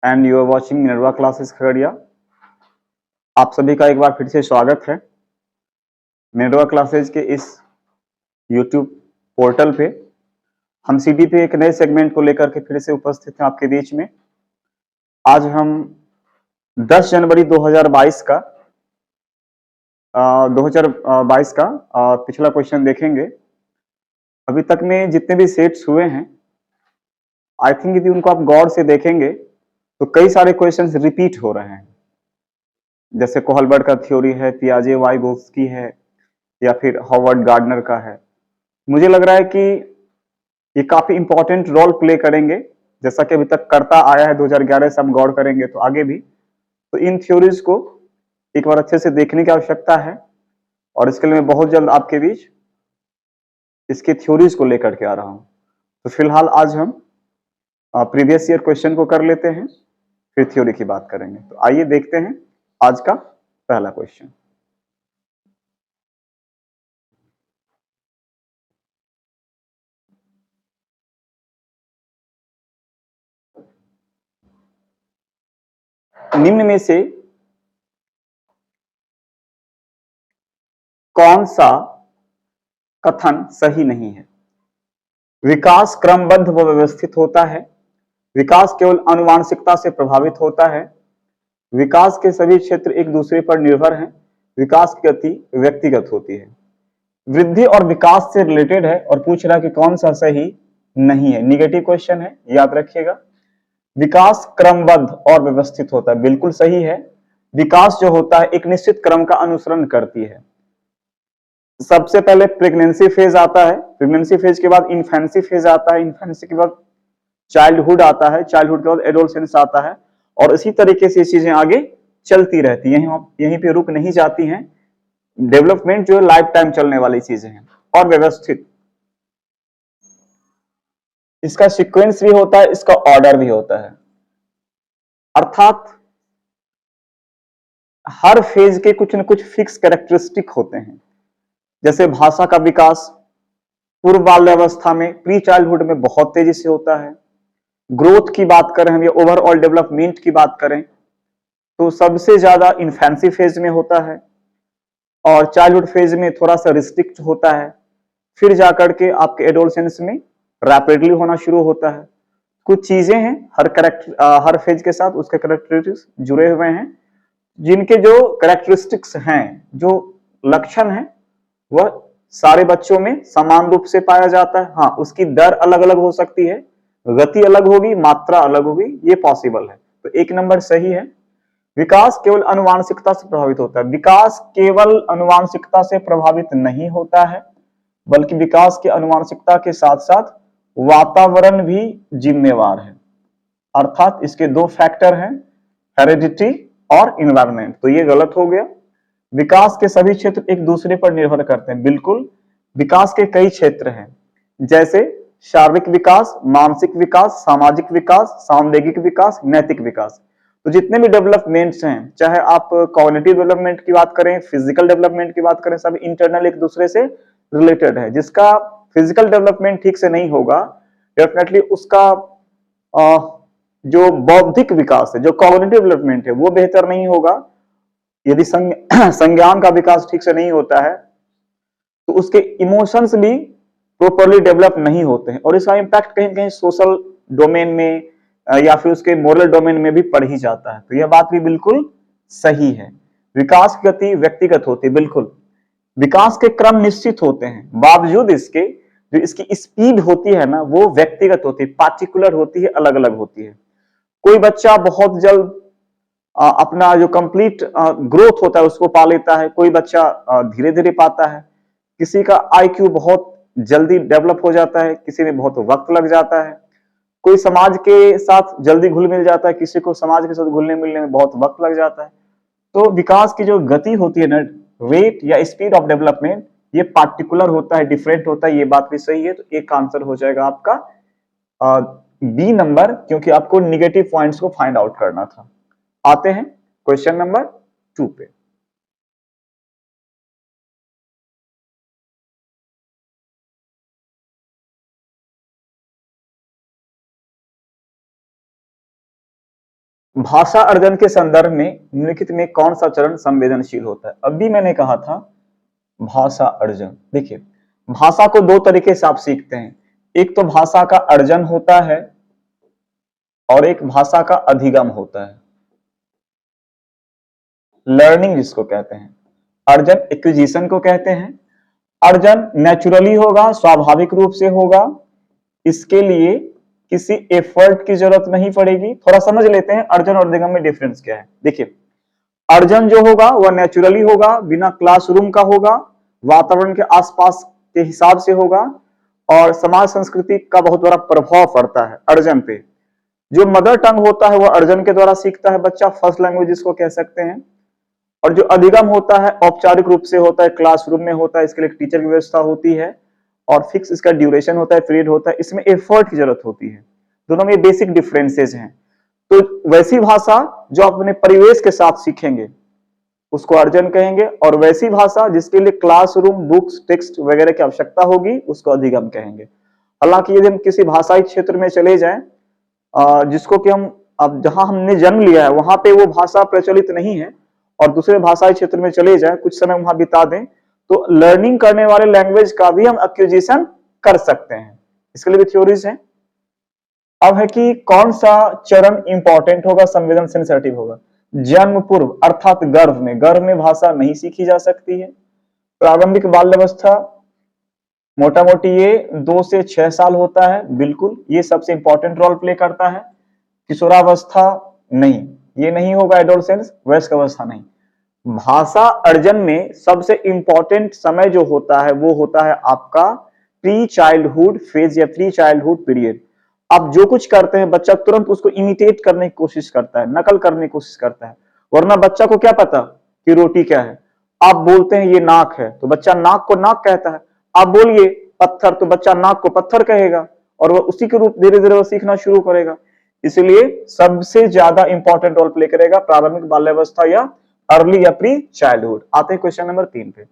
And you are watching Minerva classes Khagaria. आप सभी का एक बार फिर से स्वागत है मिनरवा क्लासेस के इस यूट्यूब पोर्टल पे। हम सीडी पे एक नए सेगमेंट को लेकर के फिर से उपस्थित हैं आपके बीच में। आज हम 10 जनवरी 2022 का 2022 का पिछला क्वेश्चन देखेंगे। अभी तक में जितने भी सेट्स हुए हैं, आई थिंक यदि उनको आप गौर से देखेंगे तो कई सारे क्वेश्चंस रिपीट हो रहे हैं। जैसे कोहलबर्ट का थ्योरी है, पियाजे वाइगोत्स्की है, या फिर हॉवर्ड गार्डनर का है। मुझे लग रहा है कि ये काफी इंपॉर्टेंट रोल प्ले करेंगे, जैसा कि अभी तक करता आया है 2011 से। हम गौर करेंगे तो आगे भी। तो इन थ्योरीज को एक बार अच्छे से देखने की आवश्यकता है, और इसके लिए मैं बहुत जल्द आपके बीच इसके थ्योरीज को लेकर के आ रहा हूं। तो फिलहाल आज हम प्रीवियस ईयर क्वेश्चन को कर लेते हैं, फिर थ्योरी की बात करेंगे। तो आइए देखते हैं आज का पहला क्वेश्चन। निम्न में से कौन सा कथन सही नहीं है? विकास क्रमबद्ध व व्यवस्थित होता है। विकास केवल आनुवांशिकता से प्रभावित होता है। विकास के सभी क्षेत्र एक दूसरे पर निर्भर हैं। विकास की गति व्यक्तिगत होती है। वृद्धि और विकास से रिलेटेड है और पूछ रहा है कि कौन सा सही नहीं है। निगेटिव क्वेश्चन है, याद रखिएगा। विकास क्रमबद्ध और व्यवस्थित होता है, बिल्कुल सही है। विकास जो होता है एक निश्चित क्रम का अनुसरण करती है। सबसे पहले प्रेगनेंसी फेज आता है, प्रेगनेंसी फेज के बाद इन्फेंसी फेज आता है, इन्फेंसी के बाद चाइल्डहुड आता है, चाइल्डहुड के बाद एडोलसेंस आता है, और इसी तरीके से चीजें आगे चलती रहती हैं, यहीं पे रुक नहीं जाती हैं। डेवलपमेंट जो है लाइफ टाइम चलने वाली चीजें हैं। और व्यवस्थित, इसका सीक्वेंस भी होता है, इसका ऑर्डर भी होता है। अर्थात हर फेज के कुछ न कुछ फिक्स कैरेक्टरिस्टिक होते हैं। जैसे भाषा का विकास पूर्व बाल्यावस्था में, प्री चाइल्डहुड में बहुत तेजी से होता है। ग्रोथ की बात करें हम, या ओवरऑल डेवलपमेंट की बात करें, तो सबसे ज्यादा इन्फेंसी फेज में होता है, और चाइल्डहुड फेज में थोड़ा सा रिस्ट्रिक्ट होता है। फिर जाकर के आपके एडोलसेंस में रैपिडली होना शुरू होता है। कुछ चीजें हैं हर फेज के साथ उसके कैरेक्टरिस्टिक्स जुड़े हुए हैं, जिनके जो कैरेक्टरिस्टिक्स हैं, जो लक्षण हैं, वह सारे बच्चों में समान रूप से पाया जाता है। हाँ, उसकी दर अलग अलग हो सकती है, गति अलग होगी, मात्रा अलग होगी, ये पॉसिबल है। तो एक नंबर सही है। विकास केवल आनुवांशिकता से प्रभावित होता है। विकास केवल आनुवांशिकता से प्रभावित नहीं होता है, बल्कि विकास की आनुवांशिकता के साथ साथ वातावरण भी जिम्मेवार है। अर्थात इसके दो फैक्टर हैं, हेरिडिटी और इन्वायरमेंट। तो ये गलत हो गया। विकास के सभी क्षेत्र एक दूसरे पर निर्भर करते हैं, बिल्कुल। विकास के कई क्षेत्र हैं, जैसे शारीरिक विकास, मानसिक विकास, सामाजिक विकास, सामवेगिक विकास, नैतिक विकास। तो जितने भी डेवलपमेंट्स हैं, चाहे आप कॉग्निटिव डेवलपमेंट की बात करें, फिजिकल डेवलपमेंट की बात करें, सब इंटरनल एक दूसरे से रिलेटेड है। जिसका फिजिकल डेवलपमेंट ठीक से नहीं होगा, डेफिनेटली उसका जो बौद्धिक विकास है, जो कॉग्निटिव डेवलपमेंट है, वो बेहतर नहीं होगा। यदि संज्ञान का विकास ठीक से नहीं होता है, तो उसके इमोशंस भी प्रॉपरली डेवलप नहीं होते हैं, और इसका इंपैक्ट कहीं कहीं सोशल डोमेन में या फिर उसके मोरल डोमेन में भी पड़ ही जाता है। तो यह बात भी बिल्कुल सही है। विकास की गति व्यक्तिगत होती है, बिल्कुल। विकास के क्रम निश्चित होते हैं, बावजूद इसके जो इसकी स्पीड होती है ना, वो व्यक्तिगत होती है, पार्टिकुलर होती है, अलग अलग होती है। कोई बच्चा बहुत जल्द अपना जो कंप्लीट ग्रोथ होता है उसको पा लेता है, कोई बच्चा धीरे धीरे पाता है। किसी का आईक्यू बहुत जल्दी डेवलप हो जाता है, किसी में बहुत वक्त लग जाता है। कोई समाज के साथ जल्दी घुल मिल जाता है, किसी को समाज के साथ घुलने मिलने में बहुत वक्त लग जाता है। तो विकास की जो गति होती है ना, रेट या स्पीड ऑफ डेवलपमेंट, ये पार्टिकुलर होता है, डिफरेंट होता है। ये बात भी सही है। तो एक आंसर हो जाएगा आपका बी नंबर, क्योंकि आपको निगेटिव पॉइंट्स को फाइंड आउट करना था। आते हैं क्वेश्चन नंबर 2 पे। भाषा अर्जन के संदर्भ में निम्नलिखित में कौन सा चरण संवेदनशील होता है? अभी मैंने कहा था भाषा अर्जन। देखिए, भाषा को दो तरीके से आप सीखते हैं, एक तो भाषा का अर्जन होता है और एक भाषा का अधिगम होता है, लर्निंग जिसको कहते हैं। अर्जन एक्विजिशन को कहते हैं। अर्जन नेचुरली होगा, स्वाभाविक रूप से होगा, इसके लिए किसी एफर्ट की जरूरत नहीं पड़ेगी। थोड़ा समझ लेते हैं अर्जन और अधिगम में डिफरेंस क्या है। देखिए, अर्जन जो होगा वह नेचुरली होगा, बिना क्लासरूम का होगा, वातावरण के आसपास के हिसाब से होगा और समाज संस्कृति का बहुत बड़ा प्रभाव पड़ता है अर्जन पे। जो मदर टंग होता है वह अर्जन के द्वारा सीखता है बच्चा, फर्स्ट लैंग्वेज जिसको कह सकते हैं। और जो अधिगम होता है औपचारिक रूप से होता है, क्लासरूम में होता है, इसके लिए टीचर की व्यवस्था होती है और फिक्स इसका ड्यूरेशन होता है, पीरियड होता है, इसमें एफर्ट की जरूरत होती है। दोनों में बेसिक डिफरेंसेस हैं। तो वैसी भाषा जो आप अपने परिवेश के साथ सीखेंगे उसको अर्जन कहेंगे, और वैसी भाषा जिसके लिए क्लासरूम, बुक्स, टेक्स्ट वगैरह की आवश्यकता होगी उसको अधिगम कहेंगे। हालांकि यदि हम किसी भाषाई क्षेत्र में चले जाएं जिसको कि हम अब जहां हमने जन्म लिया है वहां पे वो भाषा प्रचलित नहीं है और दूसरे भाषाई क्षेत्र में चले जाएं, कुछ समय वहां बिता दें, तो लर्निंग करने वाले लैंग्वेज का भी हम एक्विजिशन कर सकते हैं। इसके लिए भी थ्योरीज हैं। अब है कि कौन सा चरण इंपॉर्टेंट होगा, संवेदन सेंसिटिव होगा। जन्म पूर्व अर्थात गर्भ में भाषा नहीं सीखी जा सकती है। प्रारंभिक बाल्यावस्था मोटा मोटी ये 2 से 6 साल होता है, बिल्कुल ये सबसे इंपॉर्टेंट रोल प्ले करता है। किशोरावस्था नहीं, ये नहीं होगा। एडोलसेंस, वयस्क अवस्था नहीं। भाषा अर्जन में सबसे इंपॉर्टेंट समय जो होता है वो होता है आपका प्री चाइल्डहुड फेज या प्री चाइल्डहुड पीरियड। आप जो कुछ करते हैं बच्चा तुरंत उसको इमिटेट करने की कोशिश करता है, नकल करने की कोशिश करता है, वरना बच्चा को क्या पता कि रोटी क्या है। आप बोलते हैं ये नाक है तो बच्चा नाक को नाक कहता है, आप बोलिए पत्थर तो बच्चा नाक को पत्थर कहेगा और वह उसी के रूप धीरे धीरे वह सीखना शुरू करेगा। इसलिए सबसे ज्यादा इंपॉर्टेंट रोल प्ले करेगा प्रारंभिक बाल्यावस्था या अर्ली या प्री चाइल्डहुड। आते हैं क्वेश्चन नंबर 3 पे।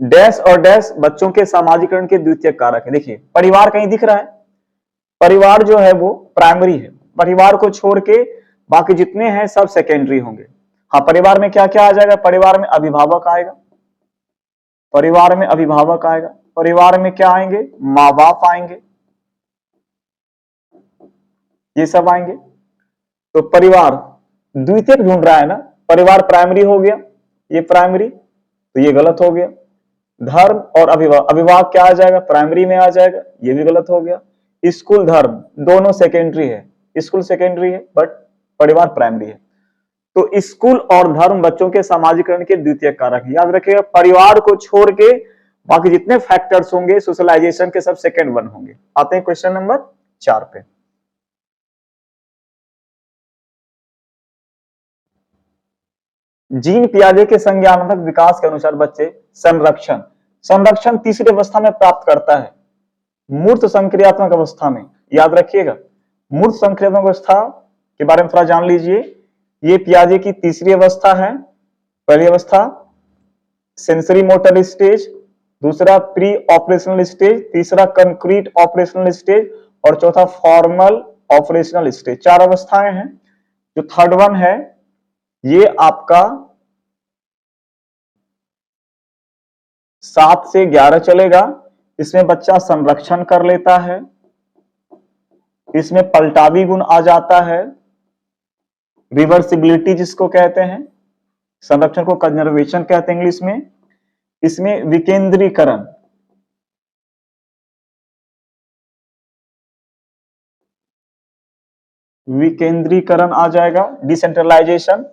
डैश और डैश बच्चों के सामाजिकरण के द्वितीय कारक है। देखिए, परिवार कहीं दिख रहा है, परिवार जो है वो प्राइमरी है, परिवार को छोड़ के बाकी जितने हैं सब सेकेंडरी होंगे। हाँ, परिवार में क्या क्या आ जाएगा? परिवार में अभिभावक आएगा, परिवार में अभिभावक आएगा, परिवार में क्या आएंगे? माँ बाप आएंगे, ये सब आएंगे। तो परिवार द्वितीयक ढूंढ रहा है ना, परिवार प्राइमरी हो गया, ये प्राइमरी, तो ये गलत हो गया। धर्म और अभिभावक, अभिभावक क्या आ जाएगा? प्राइमरी में आ जाएगा, ये भी गलत हो गया। स्कूल धर्म दोनों सेकेंडरी है, स्कूल सेकेंडरी है बट परिवार प्राइमरी है। तो स्कूल और धर्म बच्चों के सामाजिकरण के द्वितीय कारक है। याद रखिएगा, परिवार को छोड़ के बाकी जितने फैक्टर्स होंगे सोशलाइजेशन के सब सेकेंड वन होंगे। आते हैं क्वेश्चन नंबर 4 पे। जीन पियाजे के संज्ञानात्मक विकास के अनुसार बच्चे संरक्षण संरक्षण तीसरी अवस्था में प्राप्त करता है, मूर्त संक्रियात्मक अवस्था में। याद रखिएगा, मूर्त संक्रियात्मक अवस्था के बारे में थोड़ा जान लीजिए। ये पियाजे की तीसरी अवस्था है। पहली अवस्था सेंसरी मोटर स्टेज, दूसरा प्री ऑपरेशनल स्टेज, तीसरा कंक्रीट ऑपरेशनल स्टेज और चौथा फॉर्मल ऑपरेशनल स्टेज। 4 अवस्थाएं हैं। जो थर्ड वन है ये आपका 7 से 11 चलेगा। इसमें बच्चा संरक्षण कर लेता है, इसमें पलटावी गुण आ जाता है, रिवर्सिबिलिटी जिसको कहते हैं, संरक्षण को कंजर्वेशन कहते हैं इंग्लिश में। इसमें विकेंद्रीकरण, विकेंद्रीकरण आ जाएगा, डिसेंट्रलाइजेशन।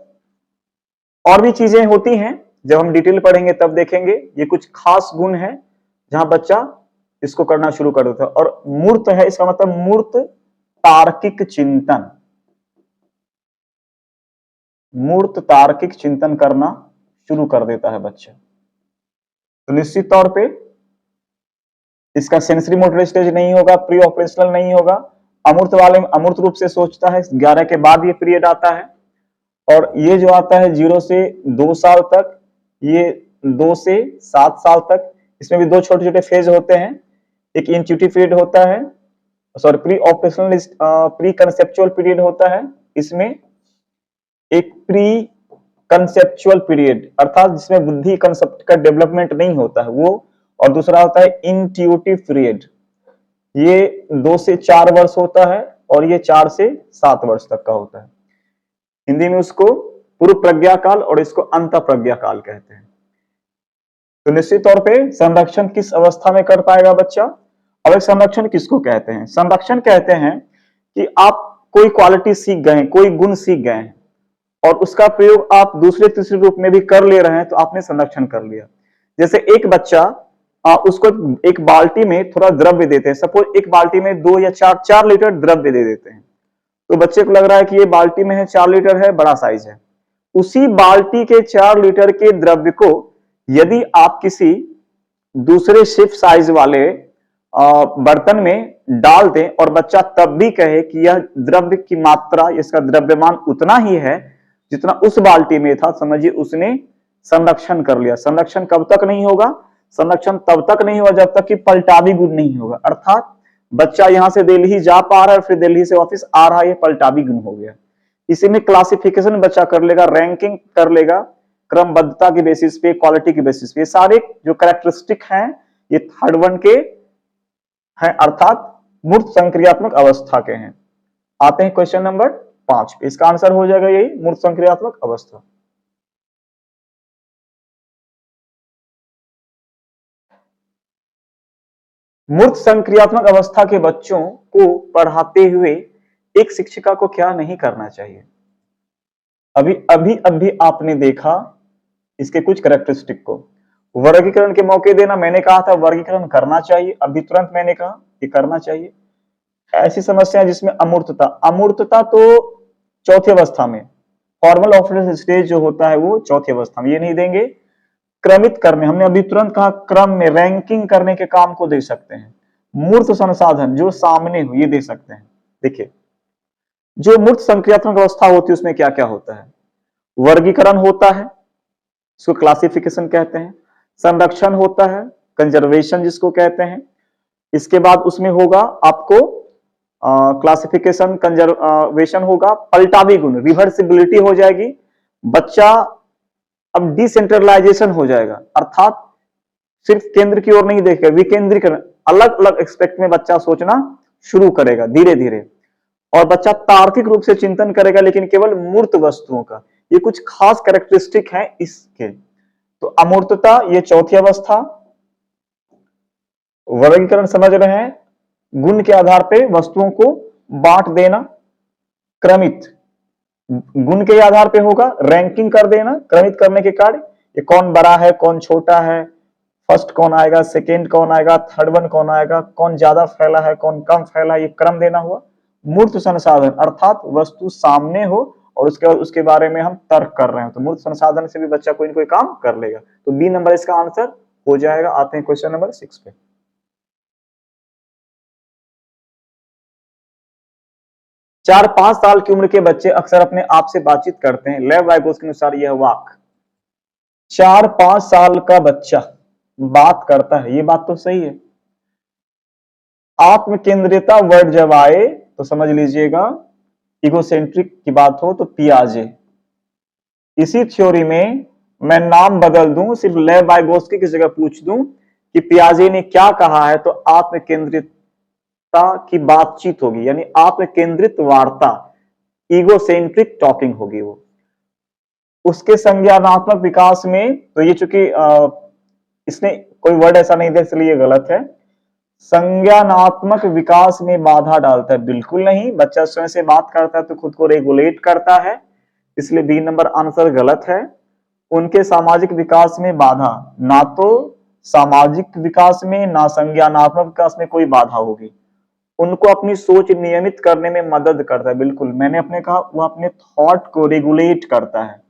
और भी चीजें होती हैं, जब हम डिटेल पढ़ेंगे तब देखेंगे। ये कुछ खास गुण है जहां बच्चा इसको करना शुरू कर देता है। और मूर्त है, इसका मतलब मूर्त तार्किक चिंतन, मूर्त तार्किक चिंतन करना शुरू कर देता है बच्चा। तो निश्चित तौर पे इसका सेंसरी मोटर स्टेज नहीं होगा, प्री ऑपरेशनल नहीं होगा। अमूर्त वाले में अमूर्त रूप से सोचता है, 11 के बाद ये पीरियड आता है। और ये जो आता है 0 से 2 साल तक, ये 2 से 7 साल तक, इसमें भी 2 छोटे छोटे फेज होते हैं। एक इंट्यूटिव पीरियड होता है sorry pre operational pre conceptual period होता है, इसमें एक प्री कंसेप्चुअल पीरियड अर्थात जिसमें बुद्धि कंसेप्ट का डेवलपमेंट नहीं होता है वो, और दूसरा होता है इंट्यूटिव पीरियड, ये 2 से 4 वर्ष होता है और ये 4 से 7 वर्ष तक का होता है। हिंदी में उसको पूर्व प्रज्ञा काल और इसको अंत प्रज्ञा काल कहते हैं। तो निश्चित तौर पे संरक्षण किस अवस्था में कर पाएगा बच्चा? अब एक संरक्षण किसको कहते हैं? संरक्षण कहते हैं कि आप कोई क्वालिटी सीख गए, कोई गुण सीख गए और उसका प्रयोग आप दूसरे तीसरे रूप में भी कर ले रहे हैं, तो आपने संरक्षण कर लिया। जैसे एक बच्चा उसको एक बाल्टी में थोड़ा द्रव्य देते हैं, सपोज एक बाल्टी में 2 या 4 लीटर द्रव्य दे देते हैं, तो बच्चे को लग रहा है कि ये बाल्टी में है 4 लीटर है, बड़ा साइज है। उसी बाल्टी के 4 लीटर के द्रव्य को यदि आप किसी दूसरे शिफ्ट साइज वाले बर्तन में डाल दें और बच्चा तब भी कहे कि यह द्रव्य की मात्रा, इसका द्रव्यमान उतना ही है जितना उस बाल्टी में था, समझिए उसने संरक्षण कर लिया। संरक्षण कब तक नहीं होगा? संरक्षण तब तक नहीं होगा जब तक कि पलटावी गुण नहीं होगा, अर्थात बच्चा यहां से दिल्ली जा पा रहा है फिर दिल्ली से वापस आ रहा है, ये पलटावी गुण हो गया। इसी में क्लासिफिकेशन बच्चा कर लेगा, रैंकिंग कर लेगा, क्रमबद्धता के बेसिस पे, क्वालिटी के बेसिस पे, सारे जो कैरेक्टरिस्टिक हैं ये थर्ड वन के हैं, अर्थात मूर्त संक्रियात्मक अवस्था के हैं। आते हैं क्वेश्चन नंबर 5 पे, इसका आंसर हो जाएगा यही मूर्त संक्रियात्मक अवस्था। मूर्त संक्रियात्मक अवस्था के बच्चों को पढ़ाते हुए एक शिक्षिका को क्या नहीं करना चाहिए? अभी आपने देखा इसके कुछ कैरेक्टरिस्टिक को। वर्गीकरण के मौके देना, मैंने कहा था वर्गीकरण करना चाहिए, अभी तुरंत मैंने कहा कि करना चाहिए। ऐसी समस्या जिसमें अमूर्तता, अमूर्तता तो चौथी अवस्था में, फॉर्मल ऑफरेंस स्टेज जो होता है वो चौथी अवस्था में, ये नहीं देंगे। क्रमित करने, हमने अभी तुरंत कहा क्रम में रैंकिंग करने के काम को दे सकते हैं। मूर्त संसाधन जो सामने हो ये दे सकते हैं। देखिए जो मूर्त संक्रियात्मक अवस्था होती है उसमें क्या क्या होता है? वर्गीकरण होता है, इसको क्लासिफिकेशन कहते हैं। संरक्षण होता है, कंजर्वेशन जिसको कहते हैं। इसके बाद उसमें होगा आपको क्लासिफिकेशन, कंजर्वेशन होगा, पलटावी गुण, रिवर्सिबिलिटी हो जाएगी, बच्चा अब डिसेंट्रलाइजेशन हो जाएगा, अर्थात सिर्फ केंद्र की ओर नहीं देखेगा, विकेंद्रीकरण, अलग अलग एक्सपेक्ट में बच्चा सोचना शुरू करेगा धीरे धीरे, और बच्चा तार्किक रूप से चिंतन करेगा लेकिन केवल मूर्त वस्तुओं का। ये कुछ खास कैरेक्टरिस्टिक है इसके। तो अमूर्तता ये चौथी अवस्था। वर्गीकरण समझ रहे हैं, गुण के आधार पे वस्तुओं को बांट देना। क्रमित गुण के आधार पे होगा, रैंकिंग कर देना, क्रमित करने के कार्य, ये कौन बड़ा है कौन छोटा है, फर्स्ट कौन आएगा, सेकेंड कौन आएगा, थर्ड वन कौन आएगा, कौन ज्यादा फैला है कौन कम फैला है, ये क्रम देना हुआ। मूर्त संसाधन अर्थात वस्तु सामने हो और उसके बाद उसके बारे में हम तर्क कर रहे हैं, तो मूर्त संसाधन से भी बच्चा कोई ना कोई काम कर लेगा। तो बी नंबर इसका आंसर हो जाएगा। आते हैं क्वेश्चन नंबर 6 पे। 4-5 साल की उम्र के बच्चे अक्सर अपने आप से बातचीत करते हैं। लेव वाइगोस के अनुसार यह वाक 4-5 साल का बच्चा बात करता है, ये बात तो सही है। आत्मकेंद्रिता वर्ड जब आए तो समझ लीजिएगा इगोसेंट्रिक की बात हो तो पियाजे। इसी थ्योरी में मैं नाम बदल दूं, सिर्फ लेव वाइगोस्की की जगह पूछ दूं कि पियाजे ने क्या कहा है, तो आत्मकेंद्रितता की बातचीत होगी, यानी आत्मकेंद्रित वार्ता, इगोसेंट्रिक टॉकिंग होगी वो। उसके संज्ञानात्मक विकास में तो ये चूंकि इसने कोई वर्ड ऐसा नहीं दिया इसलिए गलत है। संज्ञानात्मक विकास में बाधा डालता है, बिल्कुल नहीं। बच्चा स्वयं से बात करता है तो खुद को रेगुलेट करता है, इसलिए बी नंबर आंसर गलत है। उनके सामाजिक विकास में बाधा, ना तो सामाजिक विकास में ना संज्ञानात्मक विकास में कोई बाधा होगी। उनको अपनी सोच नियमित करने में मदद करता है, बिल्कुल। मैंने अपने कहा वो अपने थॉट को रेगुलेट करता है,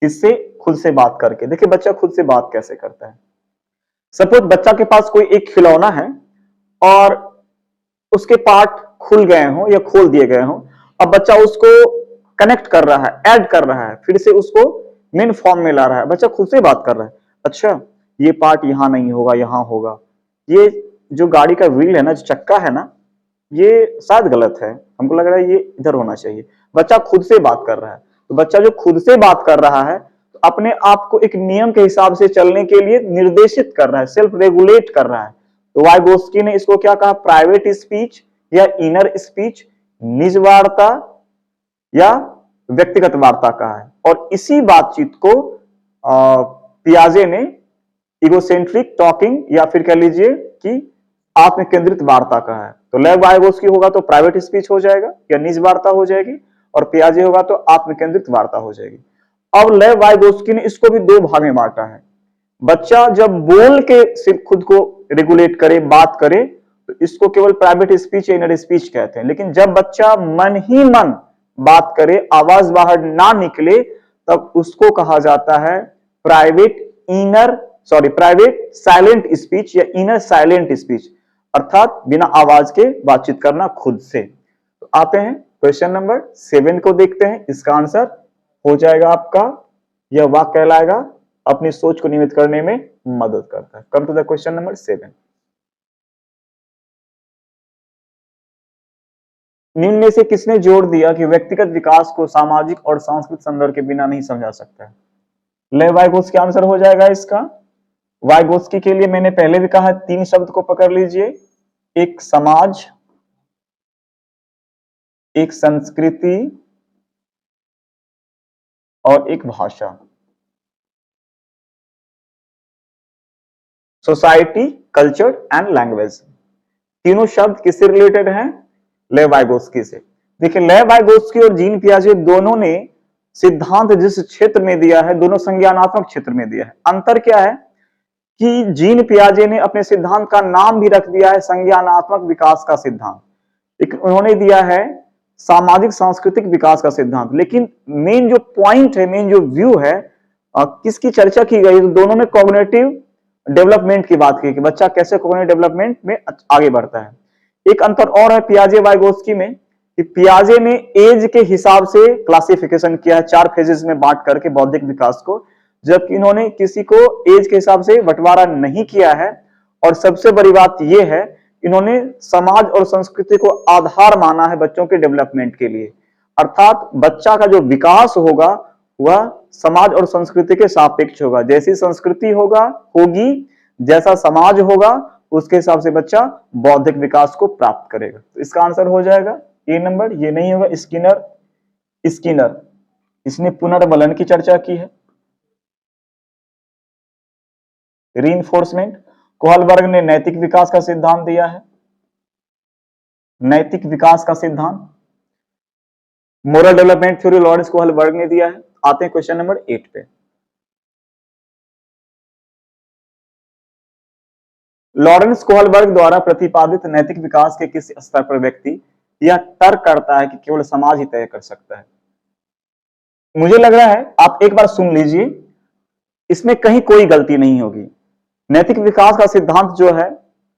इससे खुद से बात करके। देखिए बच्चा खुद से बात कैसे करता है। सपोज बच्चा के पास कोई एक खिलौना है और उसके पार्ट खुल गए हों या खोल दिए गए हों, अब बच्चा उसको कनेक्ट कर रहा है, ऐड कर रहा है, फिर से उसको मेन फॉर्म में ला रहा है, बच्चा खुद से बात कर रहा है। अच्छा ये पार्ट यहां नहीं होगा, यहां होगा। ये जो गाड़ी का व्हील है ना, जो चक्का है ना, ये शायद गलत है, हमको लग रहा है ये इधर होना चाहिए। बच्चा खुद से बात कर रहा है, तो बच्चा जो खुद से बात कर रहा है तो अपने आप को एक नियम के हिसाब से चलने के लिए निर्देशित कर रहा है, सेल्फ रेगुलेट कर रहा है। तो वाइगोस्की ने इसको क्या कहा, प्राइवेट स्पीच या इनर स्पीच, निज वार्ता या व्यक्तिगत वार्ता कहा है। और इसी बातचीत को पियाजे ने इगोसेंट्रिक टॉकिंग या फिर कह लीजिए कि आत्मकेंद्रित वार्ता कहा है। तो लेव वाइगोस्की होगा तो प्राइवेट स्पीच हो जाएगा या निज वार्ता हो जाएगी, और पियाजे होगा तो आत्मकेंद्रित वार्ता हो जाएगी। अब लेव वाइगोस्की ने इसको भी दो भाग में बांटा है। बच्चा जब बोल के सिर्फ खुद को रेगुलेट करे, बात करे, तो इसको केवल प्राइवेट स्पीच या इनर स्पीच कहते हैं। लेकिन जब बच्चा मन ही मन बात करे, आवाज बाहर ना निकले, तब उसको कहा जाता है प्राइवेट साइलेंट स्पीच या इनर साइलेंट स्पीच, अर्थात बिना आवाज के बातचीत करना खुद से। तो आते हैं क्वेश्चन नंबर 7 को देखते हैं। इसका आंसर हो जाएगा आपका, यह वाक्य कहलाएगा अपनी सोच को नियमित करने में मदद करता है। Come to the question number 7। निम्न में से किसने जोड़ दिया कि व्यक्तिगत विकास को सामाजिक और सांस्कृतिक संदर्भ के बिना नहीं समझा सकता है? ले वाइगोस्की आंसर हो जाएगा इसका। वाइगोस्की के लिए मैंने पहले भी कहा, 3 शब्द को पकड़ लीजिए, एक समाज, एक संस्कृति और एक भाषा। Society, culture and language. तीनों शब्द किससे रिलेटेड हैं? लेव वाइगोस्की से। देखिए, लेव वाइगोस्की और जीन पियाजे दोनों ने सिद्धांत जिस क्षेत्र में दिया है, दोनों संज्ञानात्मक क्षेत्र में दिया है। अंतर क्या है कि जीन पियाजे ने अपने सिद्धांत का नाम भी रख दिया है संज्ञानात्मक विकास का सिद्धांत, लेकिन उन्होंने दिया है सामाजिक सांस्कृतिक विकास का सिद्धांत। लेकिन मेन जो पॉइंट है, मेन जो व्यू है, किसकी चर्चा की गई, तो दोनों में कॉग्निटिव डेवलपमेंट की बात की कि बच्चा कैसे कॉग्निटिव डेवलपमेंट में आगे बढ़ता है। एक अंतर और है पियाजे वाइगोस्की में कि पियाजे ने एज के हिसाब से क्लासिफिकेशन किया है, 4 फेजेस में बांट करके बौद्धिक विकास को, जबकि इन्होंने किसी को एज के हिसाब से बंटवारा नहीं किया है। और सबसे बड़ी बात यह है, इन्होंने समाज और संस्कृति को आधार माना है बच्चों के डेवलपमेंट के लिए, अर्थात बच्चा का जो विकास होगा वह समाज और संस्कृति के सापेक्ष होगा। जैसी संस्कृति होगी, जैसा समाज होगा, उसके हिसाब से बच्चा बौद्धिक विकास को प्राप्त करेगा। तो इसका आंसर हो जाएगा ए नंबर। ये नहीं होगा। स्किनर इसने पुनर्बलन की चर्चा की है। रीइंफोर्समेंट, कोहलबर्ग ने नैतिक विकास का सिद्धांत दिया है, नैतिक विकास का सिद्धांत। Moral development theory Lawrence Kohlberg ने दिया है। आते हैं क्वेश्चन नंबर 8 पे। लॉरेंस कोहलबर्ग द्वारा प्रतिपादित नैतिक विकास के किस स्तर पर व्यक्ति यह तर्क करता है कि केवल समाज ही तय कर सकता है? मुझे लग रहा है आप एक बार सुन लीजिए, इसमें कहीं कोई गलती नहीं होगी। नैतिक विकास का सिद्धांत जो है